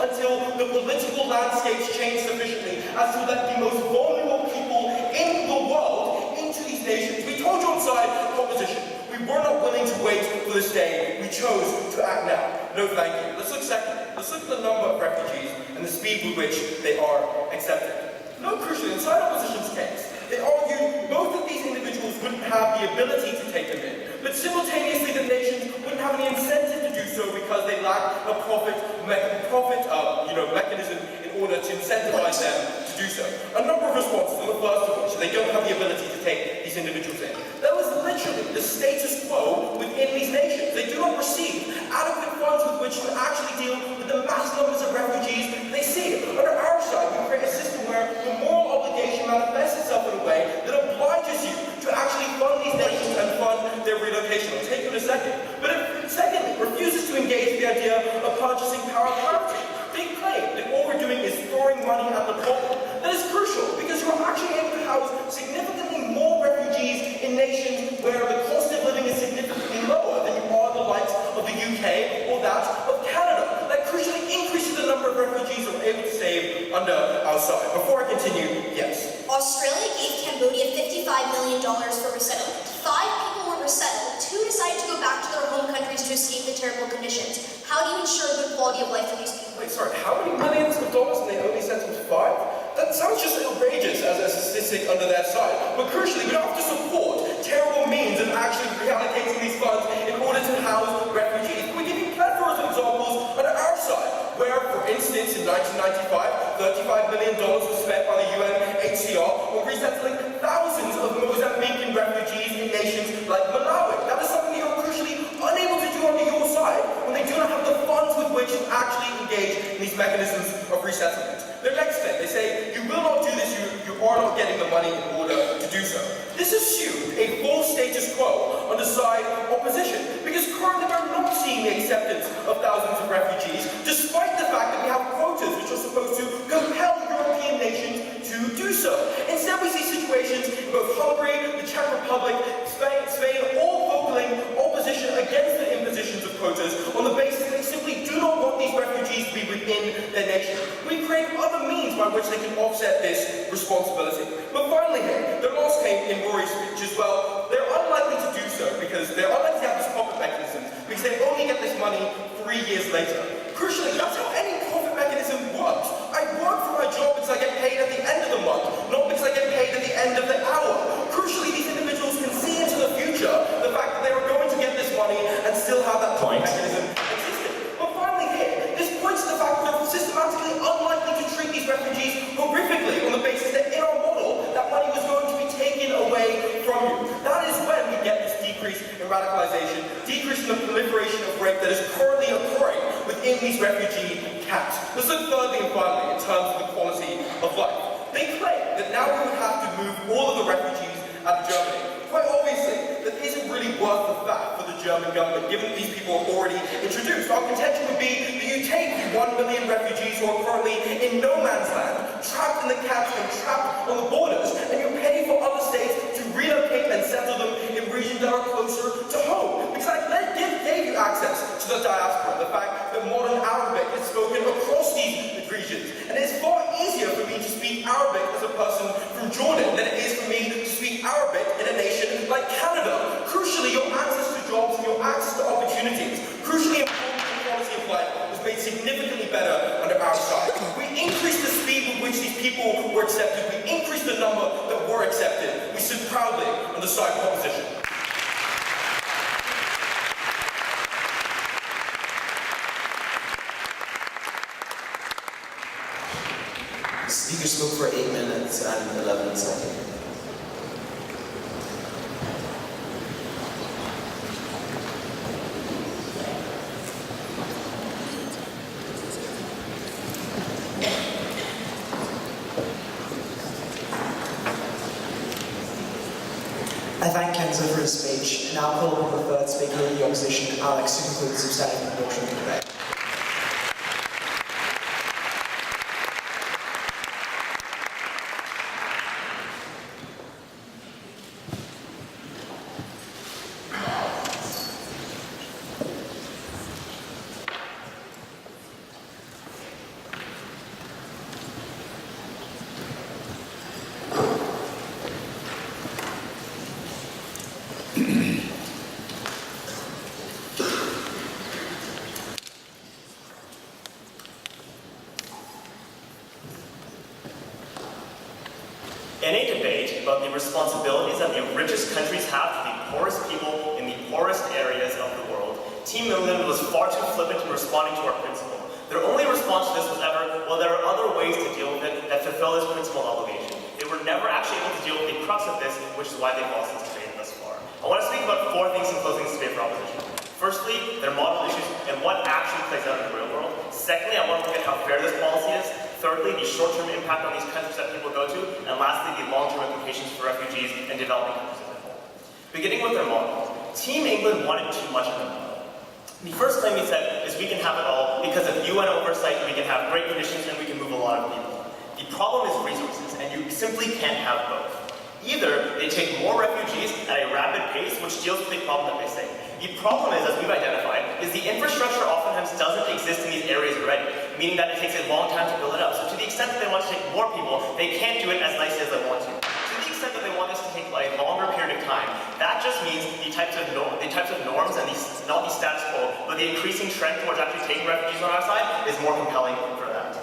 Speaker 6: until the political landscapes change sufficiently as to let the most vulnerable people in the world into these nations. We told you on side opposition. We were not willing to wait for this day. We chose to act now. No, thank you. Let's look second. Let's look at the number of refugees and the speed with which they are accepted. No, crucially, in side opposition's case, they argued both that these individuals wouldn't have the ability to take them in, but simultaneously the nations wouldn't have any incentive to do so because they lack a profit mechanism in order to incentivize them to do so. A number of responses, on the first of which they don't have the ability to take these individuals in. That was literally the status quo within these nations. They do not receive adequate funds with which to actually deal with the mass numbers of refugees they see. Under our side, we create a system where the moral obligation manifests itself in a way that obliges you to actually fund these nations and fund their relocation. I'll take you in a second. But it, secondly, refuses to engage the idea of purchasing power parity. They claim that all we're doing is throwing money at the problem. That is crucial because you are actually able to house significantly more refugees in nations where the cost of living is significantly lower than you are the likes of the UK or that of Canada. That crucially increases the number of refugees that we're able to save under our side. Before I continue, yes.
Speaker 5: Australia gave Cambodia $55 million for resettlement. 5 people were resettled. 2 decided to go back to their home countries to escape the terrible conditions. How do you ensure good quality of life for these people?
Speaker 6: Wait, sorry, how many millions of dollars and they only settled 5? That sounds just outrageous as a statistic under their side. But crucially, we don't have to support terrible means of actually reallocating these funds in order to house refugees. We give you plethora of examples under our side, where, for instance, in 1995, $35 million was spent by the UNHCR on resettling thousands of Mozambican refugees in nations like Malawi. That is something you're crucially unable to do under your side when they do not have the funds with which to actually engage in these mechanisms of resettlement. Their next step, they say, you will not do this, you are not getting the money in order to do so. This assumed a full status quo on the side opposition, because currently we're not seeing the acceptance of thousands of refugees, despite the fact that we have quotas which are supposed to compel European nations to do so. Instead, we see situations in both Hungary, the Czech Republic, Spain, all vocaling opposition against the impositions of quotas on the basis that they simply do not want these refugees to be within their nation. We create other means by which they can offset this responsibility. But finally here, their last claim in Rory's speech as well, they're unlikely to do so because they're unlikely to have this profit mechanism because they only get this money 3 years later. Crucially, that's how any profit mechanism works. I work for my job until I get paid at the end of the month. radicalization, decreasing the proliferation of rape that is currently occurring within these refugee camps. Let's look thirdly and finally in terms of the quality of life. They claim that now we would have to move all of the refugees out of Germany. Quite obviously, that isn't really worth the fact for the German government, given that these people are already introduced. Our contention would be that you take the 1 million refugees who are currently in no man's land, trapped in the camps and trapped on the borders, and you pay for other states to relocate and settle them in regions that are closer to home. Because I gave you access to the diaspora, the fact that modern Arabic is spoken across these regions. And it's far easier for me to speak Arabic as a person from Jordan than it is for me to speak Arabic in a nation like Canada. Crucially, your access to jobs and your access to opportunities, crucially important quality of life, was made significantly better under our side. We increased the speed with which these people were accepted. We increased the number that were accepted. We stood proudly on the side of opposition.
Speaker 2: Speaker spoke for 8 minutes and 11 seconds.
Speaker 3: I thank Kenzo for his speech, and now call upon the third speaker of the opposition, Alex, to conclude the substantive portion of the debate.
Speaker 9: In a debate about the responsibilities that the richest countries have to the poorest people in the poorest areas of the world, Team England was far too flippant in responding to our principle. Their only response to this was ever, well, there are other ways to deal with it that fulfill this principal obligation. They were never actually able to deal with the crux of this, which is why they've lost this debate thus far. I want to speak about 4 things in closing this debate for opposition. Firstly, their model issues and what actually plays out in the real world. Secondly, I want to look at how fair this policy is. Thirdly, the short-term impact on these countries that people go to. And lastly, the long-term implications for refugees and developing countries as a whole. Beginning with their model. Team England wanted too much of their model. The first claim he said is we can have it all because of UN oversight, we can have great conditions, and we can move a lot of people. The problem is resources, and you simply can't have both. Either they take more refugees at a rapid pace, which deals with the problem that they say. The problem is, as we've identified, is the infrastructure oftentimes doesn't exist in these areas already, meaning that it takes a long time to build it up. So to the extent that they want to take more people, they can't do it as nicely as they want to. To the extent that they want this to take a longer period of time, that just means the types of norms and not the status quo, but the increasing trend towards actually taking refugees on our side is more compelling for that.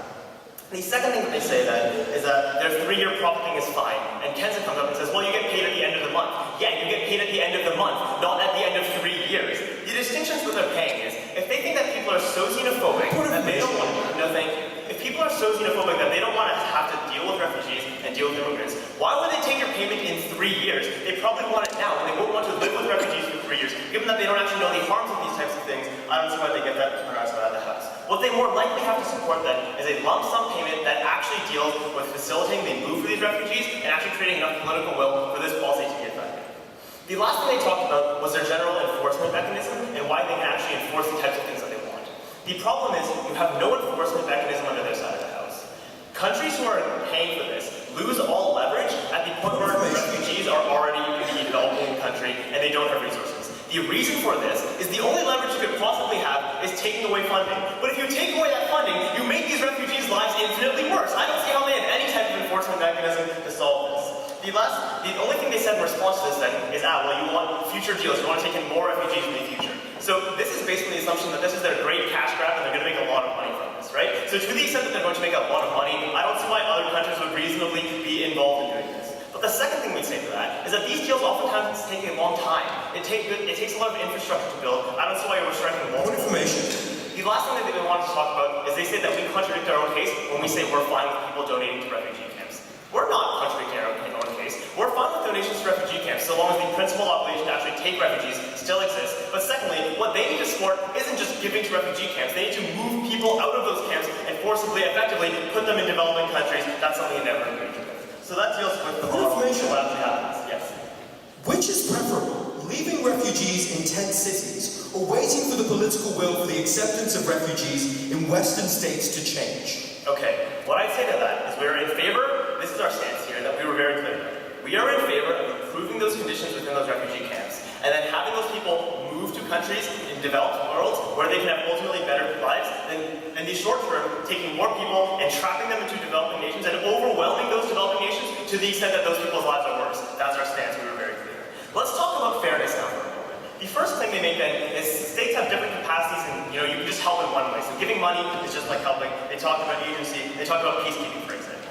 Speaker 9: The second thing that they say then is that their 3-year profit thing is fine. And Kenza comes up and says, well, you get paid at the end of the month. Yeah, you get paid at the end of the month, not at the end of 3 years. The distinctions that they're paying is, if they think that people are so xenophobic that they don't want to, no thank you. If people are so xenophobic that they don't want to have to deal with refugees and deal with immigrants, why would they take your payment in 3 years? They probably want it now, and they won't want to live with refugees for 3 years. Given that they don't actually know the harms of these types of things, I don't see why they get that from outside of the house. What they more likely have to support then is a lump sum payment that actually deals with facilitating the move for these refugees and actually creating enough political will for this policy to be effective. The last thing they talked about was their general enforcement mechanism and why they can actually enforce the types of things that they want. The problem is you have no enforcement mechanism under their side of the house. Countries who are paying for this lose all leverage at the point where refugees are already in the developing country and they don't have resources. The reason for this is the only leverage you could possibly have is taking away funding. But if you take away that funding, you make these refugees' lives infinitely worse. I don't see how they have any type of enforcement mechanism to solve this. The only thing they said in response to this then is, well, you want future deals, you want to take in more refugees in the future. So this is basically the assumption that this is their great cash grab and they're going to make a lot of money from this, right? So to the extent that they're going to make a lot of money, I don't see why other countries would reasonably be involved in doing this. But the second thing we'd say to that is that these deals oftentimes take a long time. It takes a lot of infrastructure to build. I don't see why we're striking multiple.
Speaker 6: What information?
Speaker 9: The last thing that they wanted to talk about is they say that we contradict our own case when we say we're fine with people donating to refugee camps. We're not contradicting our own case. We're fine with donations to refugee camps. camps, so long as the principal obligation to actually take refugees still exists. But secondly, what they need to support isn't just giving to refugee camps. They need to move people out of those camps and forcibly, effectively, put them in developing countries. That's something they never agreed to. So that deals with the model and what actually happens. Yes.
Speaker 10: Which is preferable, leaving refugees in tent cities or waiting for the political will for the acceptance of refugees in Western states to change?
Speaker 9: Okay, what I'd say to that is we're in favor, this is our stance here, that we were very clear about. We are in favor of improving those conditions within those refugee camps, and then having those people move to countries in developed worlds where they can have ultimately better lives, and in the short term, taking more people and trapping them into developing nations and overwhelming those developing nations to the extent that those people's lives are worse. That's our stance, we were very clear. Let's talk about fairness now for a moment. The first thing they make then is states have different capacities and you can just help in one way. So giving money is just like helping. They talk about agency, they talk about peacekeeping, for example.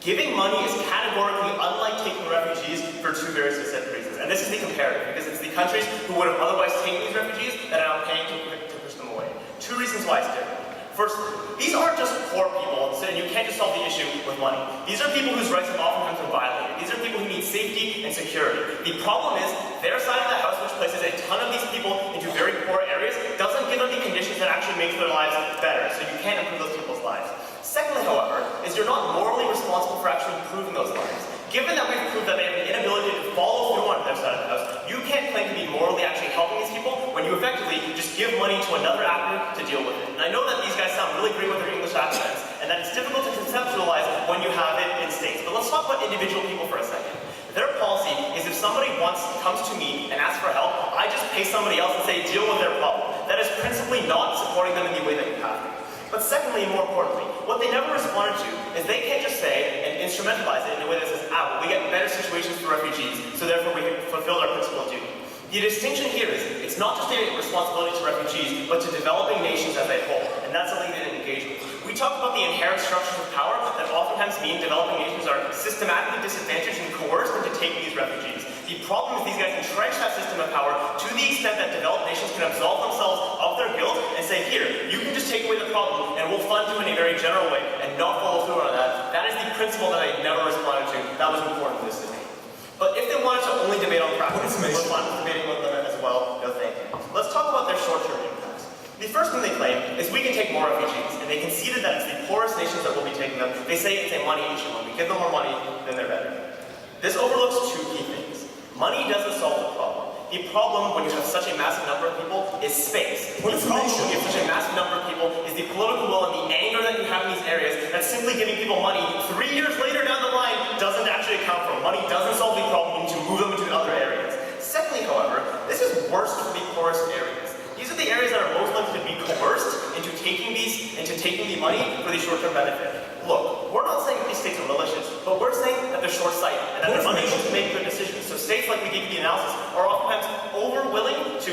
Speaker 9: Giving money is categorically unlike taking refugees for two very specific reasons. And this is the comparative, because it's the countries who would have otherwise taken these refugees that are now paying to push them away. Two reasons why it's different. First, these aren't just poor people, and you can't just solve the issue with money. These are people whose rights have oftentimes been violated. These are people who need safety and security. The problem is, their side of the house, which places a ton of these people into very poor areas, doesn't give them the conditions that actually make their lives better, so you can't improve those people's lives. Secondly, however, is you're not morally responsible for actually improving those lives. Given that we've proved that they have an inability to follow through on their side of the house, you can't claim to be morally actually helping these people when you effectively just give money to another actor to deal with it. And I know that these guys sound really great with their English accents, and that it's difficult to conceptualize when you have it in states. But let's talk about individual people for a second. Their policy is if somebody comes to me and asks for help, I just pay somebody else and say, deal with their problem. That is principally not supporting them in the way that you have to. But secondly, and more importantly, what they never responded to is they can't just say and instrumentalize it in a way that says, we get better situations for refugees, so therefore we fulfilled our principal duty. The distinction here is, it's not just a responsibility to refugees, but to developing nations as a whole, and that's something they didn't engage with. We talked about the inherent structures of power that oftentimes mean developing nations are systematically disadvantaged and coerced into taking these refugees. The problem is these guys entrench that system of power to the extent that developed nations can absolve themselves of their guilt and say, here, you can just take away the problem and we'll fund you in a very general way and not follow through on that. That is the principle that they never responded to. That was important to this debate. But if they wanted to only debate on practice, we're fine with debating with them as well. No thank you. Let's talk about their short-term impacts. The first thing they claim is we can take more refugees, and they conceded that it's the poorest nations that will be taking them. They say it's a money issue. When we give them more money, then they're better. This overlooks two key things. Money doesn't solve the problem. The problem when you have such a massive number of people is space. The problem when you have such a massive number of people is the political will and the anger that you have in these areas that simply giving people money 3 years later down the line doesn't actually account for. Money doesn't solve the problem. You need to move them into other areas. Secondly, however, this is worse for the poorest areas. These are the areas that are most likely to be coerced into taking the money for the short-term benefit. Look, we're not saying these states are malicious, but we're saying that they're short-sighted and that they're unable to make good decisions. So states, like we gave you the analysis, are oftentimes overwilling to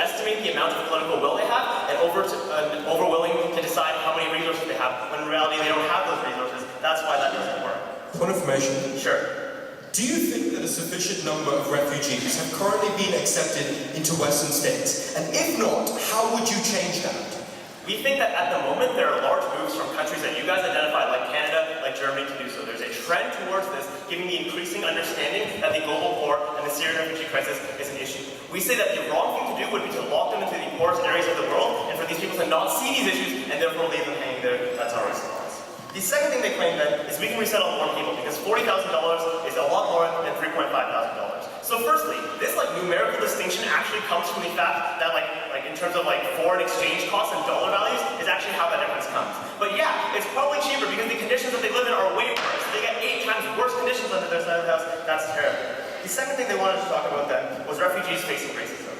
Speaker 9: estimate the amount of political will they have and overwilling to decide how many resources they have, when in reality they don't have those resources. That's why that doesn't work.
Speaker 10: Point of information.
Speaker 9: Sure.
Speaker 10: Do you think that a sufficient number of refugees have currently been accepted into Western states? And if not, how would you change that?
Speaker 9: We think that at the moment there are large moves from countries that you guys identified, like Canada, like Germany, to do so. There's a trend towards this, given the increasing understanding that the global poor and the Syrian refugee crisis is an issue. We say that the wrong thing to do would be to lock them into the poorest areas of the world, and for these people to not see these issues, and therefore leave them hanging there. That's our response. The second thing they claim then is we can resettle more people, because $40,000 is a lot more than $3,500. So firstly, this numerical distinction actually comes from the fact that in terms of foreign exchange costs and dollar values is actually how that difference comes. But yeah, it's probably cheaper because the conditions that they live in are way worse. They get 8 times worse conditions under their side of the house. That's terrible. The second thing they wanted to talk about then was refugees facing racism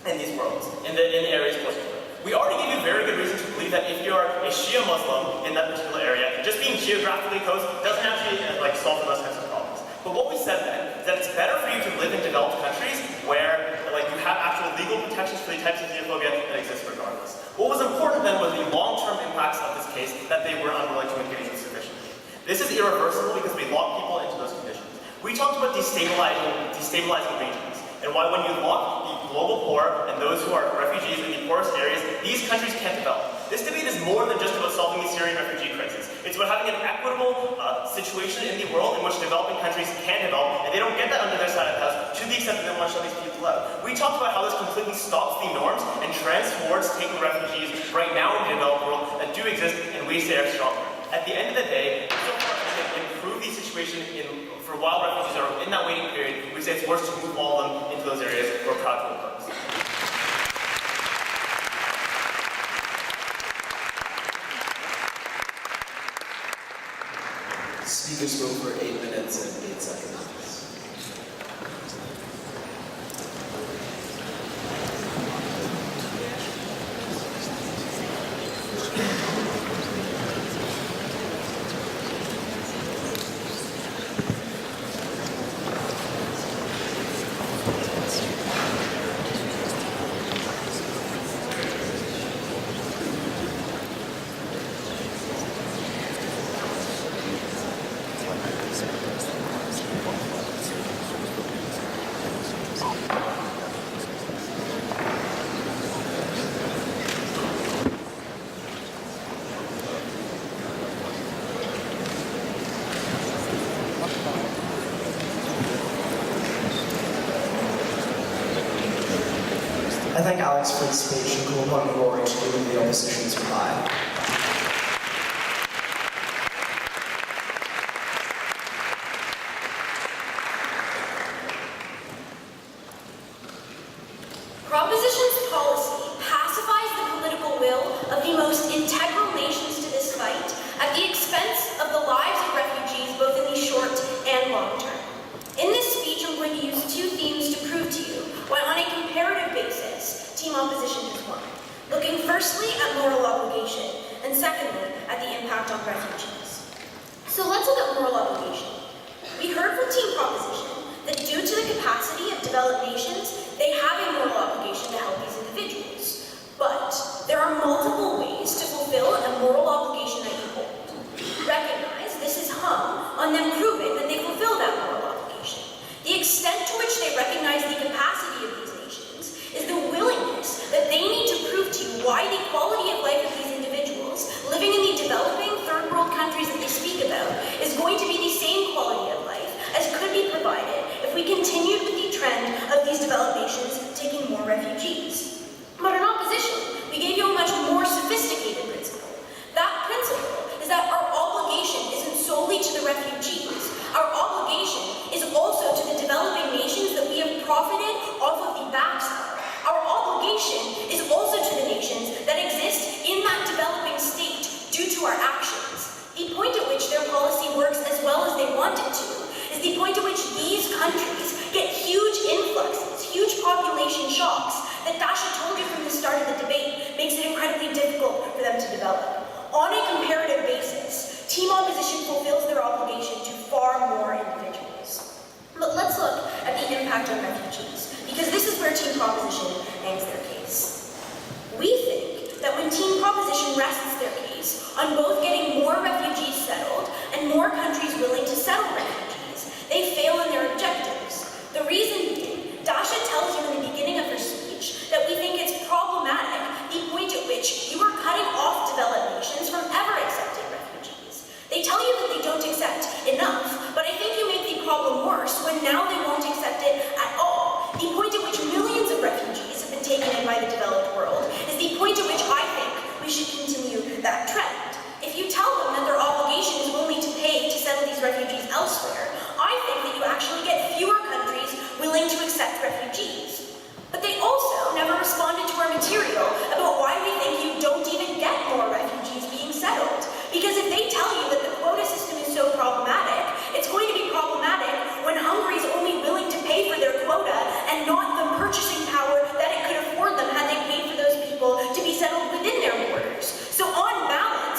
Speaker 9: in these worlds, in areas post-war. We already gave you very good reason to believe that if you're a Shia Muslim in that particular area, just being geographically close doesn't actually solve those types of problems. But what we said then is that it's better for you to live in developed countries where you have actual legal protections for the types of xenophobia that exist regardless. What was important then was the long-term impacts of this case that they were unwilling to engage with sufficiently. This is irreversible because we lock people into those conditions. We talked about destabilizing regions, and why when you lock the global poor and those who are refugees in the poorest areas, these countries can't develop. This debate is more than just about solving the Syrian refugee crisis. It's about having an equitable situation in the world in which developing countries can develop, and they don't get that under their side of the house to the extent that they want to shut these people out. We talked about how this completely stops the norms and trends towards taking refugees right now in the developed world that do exist, and we say are stronger. At the end of the day, so far as we can improve the situation for while refugees are in that waiting period, we say it's worse to move all of them into those areas we're proud to oppose.
Speaker 2: Speakers spoke for 8 minutes and 8 seconds.
Speaker 3: I thank Alex for his speech and call upon Rory to deliver the opposition's reply.
Speaker 5: Proposition's policy pacifies the political will of the most integral nations to this fight at the expense of the lives of refugees both in the short and long term. In this speech, I'm going to use two themes to prove to you why on a comparative basis, team opposition has won. Looking firstly at moral obligation, and secondly at the impact on refugees. So let's look at moral obligation. We heard from team proposition that due to the capacity of developed nations, they have a moral obligation to help these individuals. But there are multiple ways to fulfill a moral obligation that you hold. Recognize this is hung on them proving that they fulfill that moral obligation. The extent to which they recognize the capacity of these nations is the willingness that they need to prove to you why the quality of life of these individuals living in the developing third world countries that they speak about is going to be the same quality of life as could be provided if we continued with the trend of these developed nations taking more refugees. But in opposition, we gave you a much more sophisticated principle. That principle is that our obligation isn't solely to the refugees. Our obligation is also to the developing nations that we have profited off of the backs of. Our obligation is also to the nations that exist in that developing state due to our actions. The point at which their policy works as well as they want it to is the point at which these countries get huge influxes, huge population shocks that Dasha told you from the start of the debate makes it incredibly difficult for them to develop. On a comparative basis, team opposition fulfills their obligation to far more individuals. But let's look at the impact on refugees, because this is where team proposition hangs their case. We think that when team proposition rests their case on both getting more refugees settled and more countries willing to settle refugees, they fail in their objectives. The reason being, Dasha tells you in the beginning of her speech that we think it's problematic the point at which you are cutting off developed nations from ever accepting refugees. They tell you that they don't accept enough, but I think you make the problem worse when now they won't accept it at all. The point at which millions of refugees have been taken in by the developed world is the point at which I think we should continue that trend. If you tell them that their obligation is only to pay to settle these refugees elsewhere, I think that you actually get fewer countries willing to accept refugees. But they also never responded to our material about why we think you don't even get more refugees being settled. Because if they tell you that the quota system is so problematic, it's going to be problematic when Hungary is only willing to pay for their quota and not the purchasing power that it could afford them had they paid for those people to be settled within their borders. So on balance,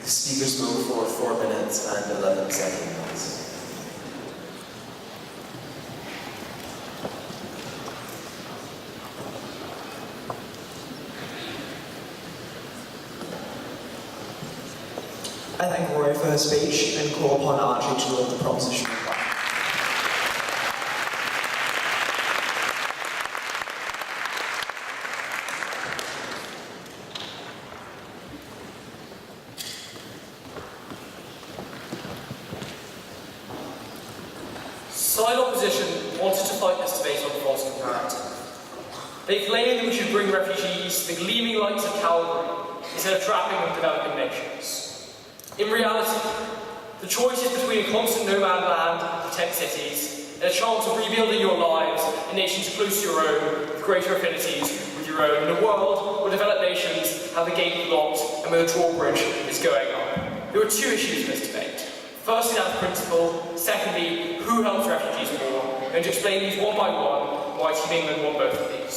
Speaker 2: The speakers go for 4 minutes and 11 seconds.
Speaker 3: I thank Rory for her speech and call upon Archie to deliver the proposition.
Speaker 7: Side opposition wanted to fight this debate on false comparative. They claimed that we should bring refugees to the gleaming lights of Calvary instead of trapping them in developing nations. In reality, the choice is between a constant no-man's land of tent cities and a chance of rebuilding your lives in nations close to your own with greater affinities with your own, in a world where developed nations have the gate locked and where the drawbridge is going up. There are two issues in this debate. Firstly, that of principle. Secondly, who helps refugees more? I'm going to explain these one by one, why Team England won both of these.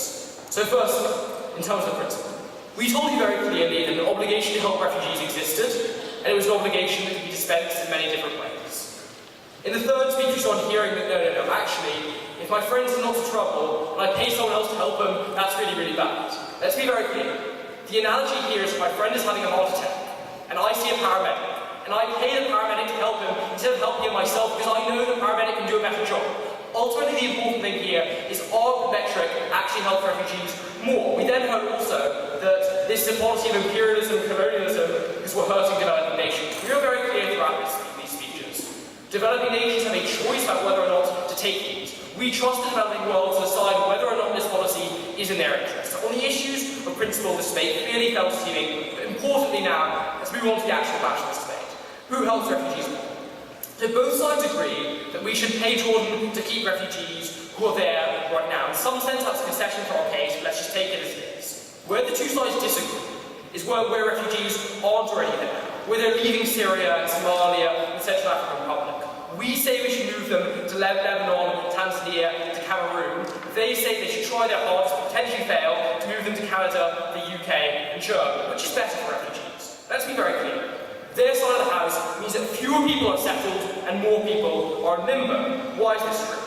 Speaker 7: So firstly, in terms of principle. We told you very clearly that an obligation to help refugees existed, and it was an obligation that could be dispensed in many different ways. In the third speech, you started hearing that no, actually, if my friends are not in trouble, and I pay someone else to help them, that's really, really bad. Let's be very clear. The analogy here is if my friend is having a heart attack, and I see a paramedic, and I pay the paramedic to help him instead of helping him myself because I know the paramedic can do a better job. Ultimately, the important thing here is our metric actually help refugees more. We then heard also that this is a policy of imperialism and colonialism because we're hurting developing nations. We are very clear throughout these speeches. Developing nations have a choice about whether or not to take these. We trust the developing world to decide whether or not this policy is in their interest. On the issues of principle, this debate clearly fell to Team England, but importantly now, let's move on to the actual battle of this debate. Who helps refugees more? So both sides agree that we should pay Jordan to keep refugees who are there right now. In some sense, that's a concession for our case, but let's just take it as it is. Where the two sides disagree is where refugees aren't already there, where they're leaving Syria and Somalia and Central African Republic. We say we should move them to Lebanon, Tanzania, to Cameroon. They say they should try their hardest, but potentially fail, to move them to Canada, the UK, and Germany, which is better for refugees. Let's be very clear. Their side of the house means that fewer people are settled and more people are in limbo. Why is this true?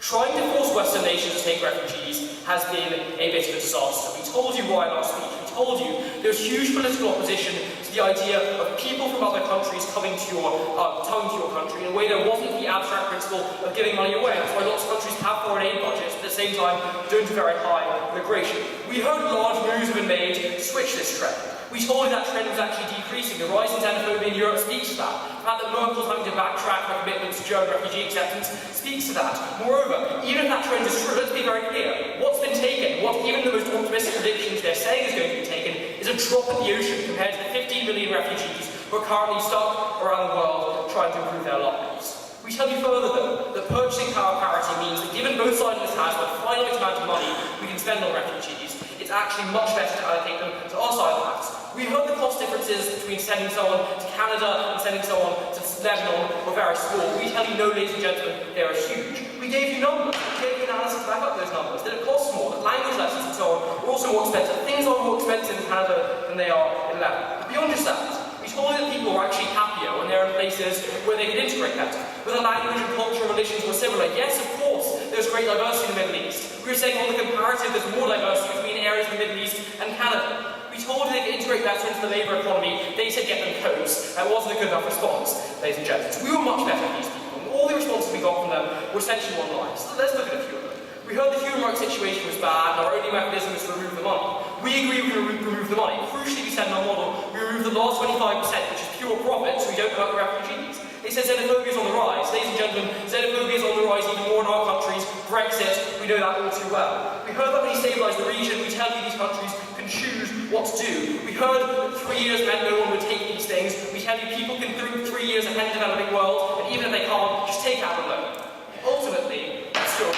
Speaker 7: Trying to force Western nations to take refugees has been a bit of a disaster. We told you why last week. We told you there's huge political opposition to the idea of people from other countries coming to your country in a way there wasn't the abstract principle of giving money away. That's why lots of countries have foreign aid budgets, but at the same time don't do very high migration. We heard large moves have been made to switch this trend. We told you that trend was actually decreasing. The rise in xenophobia in Europe speaks to that. The fact that Merkel's having to backtrack her commitments to German refugee acceptance speaks to that. Moreover, even if that trend is true, let's be very clear. What's been taken, what even the most optimistic predictions they're saying is going to be taken, is a drop in the ocean compared to the 15 million refugees who are currently stuck around the world trying to improve their lives. We tell you further, though, that purchasing power parity means that given both sides of this house the finite amount of money we can spend on refugees, it's actually much better to allocate them to our side of the house. We heard the cost differences between sending someone to Canada and sending someone to Lebanon were very small. We tell you no, ladies and gentlemen, they are huge. We gave you numbers. We gave you analysis to back up those numbers. That it costs more, that language lessons and so on are also more expensive. Things are more expensive in Canada than they are in Lebanon. But beyond just that, we told you that people were actually happier when they're in places where they could integrate better, where the language and culture and religions were similar. Yes, of course, there's great diversity in the Middle East. We were saying on the comparative there's more diversity between areas of the Middle East and Canada. We told you they could integrate better into the labour economy. They said get them coats. That wasn't a good enough response, ladies and gentlemen. So we were much better than these people. And all the responses we got from them were essentially one line. So let's look at a few of them. We heard the human rights situation was bad and our only mechanism is to remove the money. We agree we can remove the money. Crucially, we said in our model, we remove the last 25%, which is pure profit, so we don't hurt the refugees. They said xenophobia is on the rise. Ladies and gentlemen, xenophobia is on the rise even more in our countries. Brexit, we know that all too well. We heard that when you stabilise the region, we tell you these countries can choose what to do. We heard that 3 years meant no one would take these things. We tell you people can through 3 years ahead of the developing world, and even if they can't, just take out a loan. Ultimately, that's still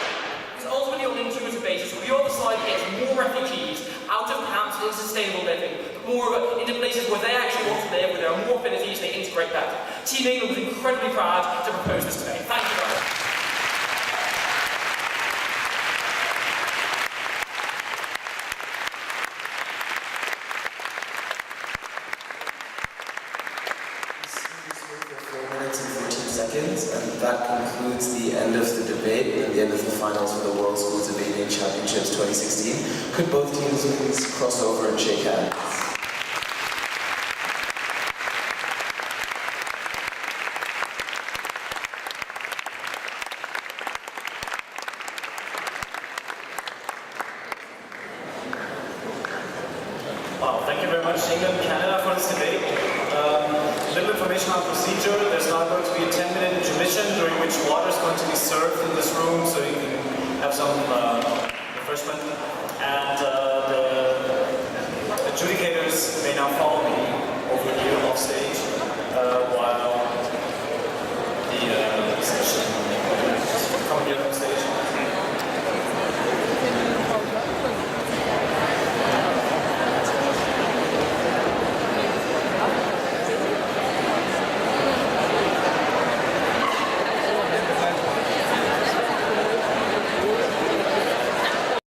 Speaker 7: because ultimately on an intuitive basis, we on the side gets more refugees out of camps into sustainable living, but more into places where they actually want to live, where there are more affinities, they integrate better. Team England was incredibly proud to propose this today. Thank you very much.
Speaker 2: that concludes the end of the debate and the end of the finals for the World School Debating Championships 2016. Could both teams please cross over and shake hands?
Speaker 1: Wow, thank you very much, England and Canada, for this debate. Little information on procedure. There's now going to be a 10-minute intermission during which water is going to be served in this room so you can have some refreshment. And the adjudicators may now follow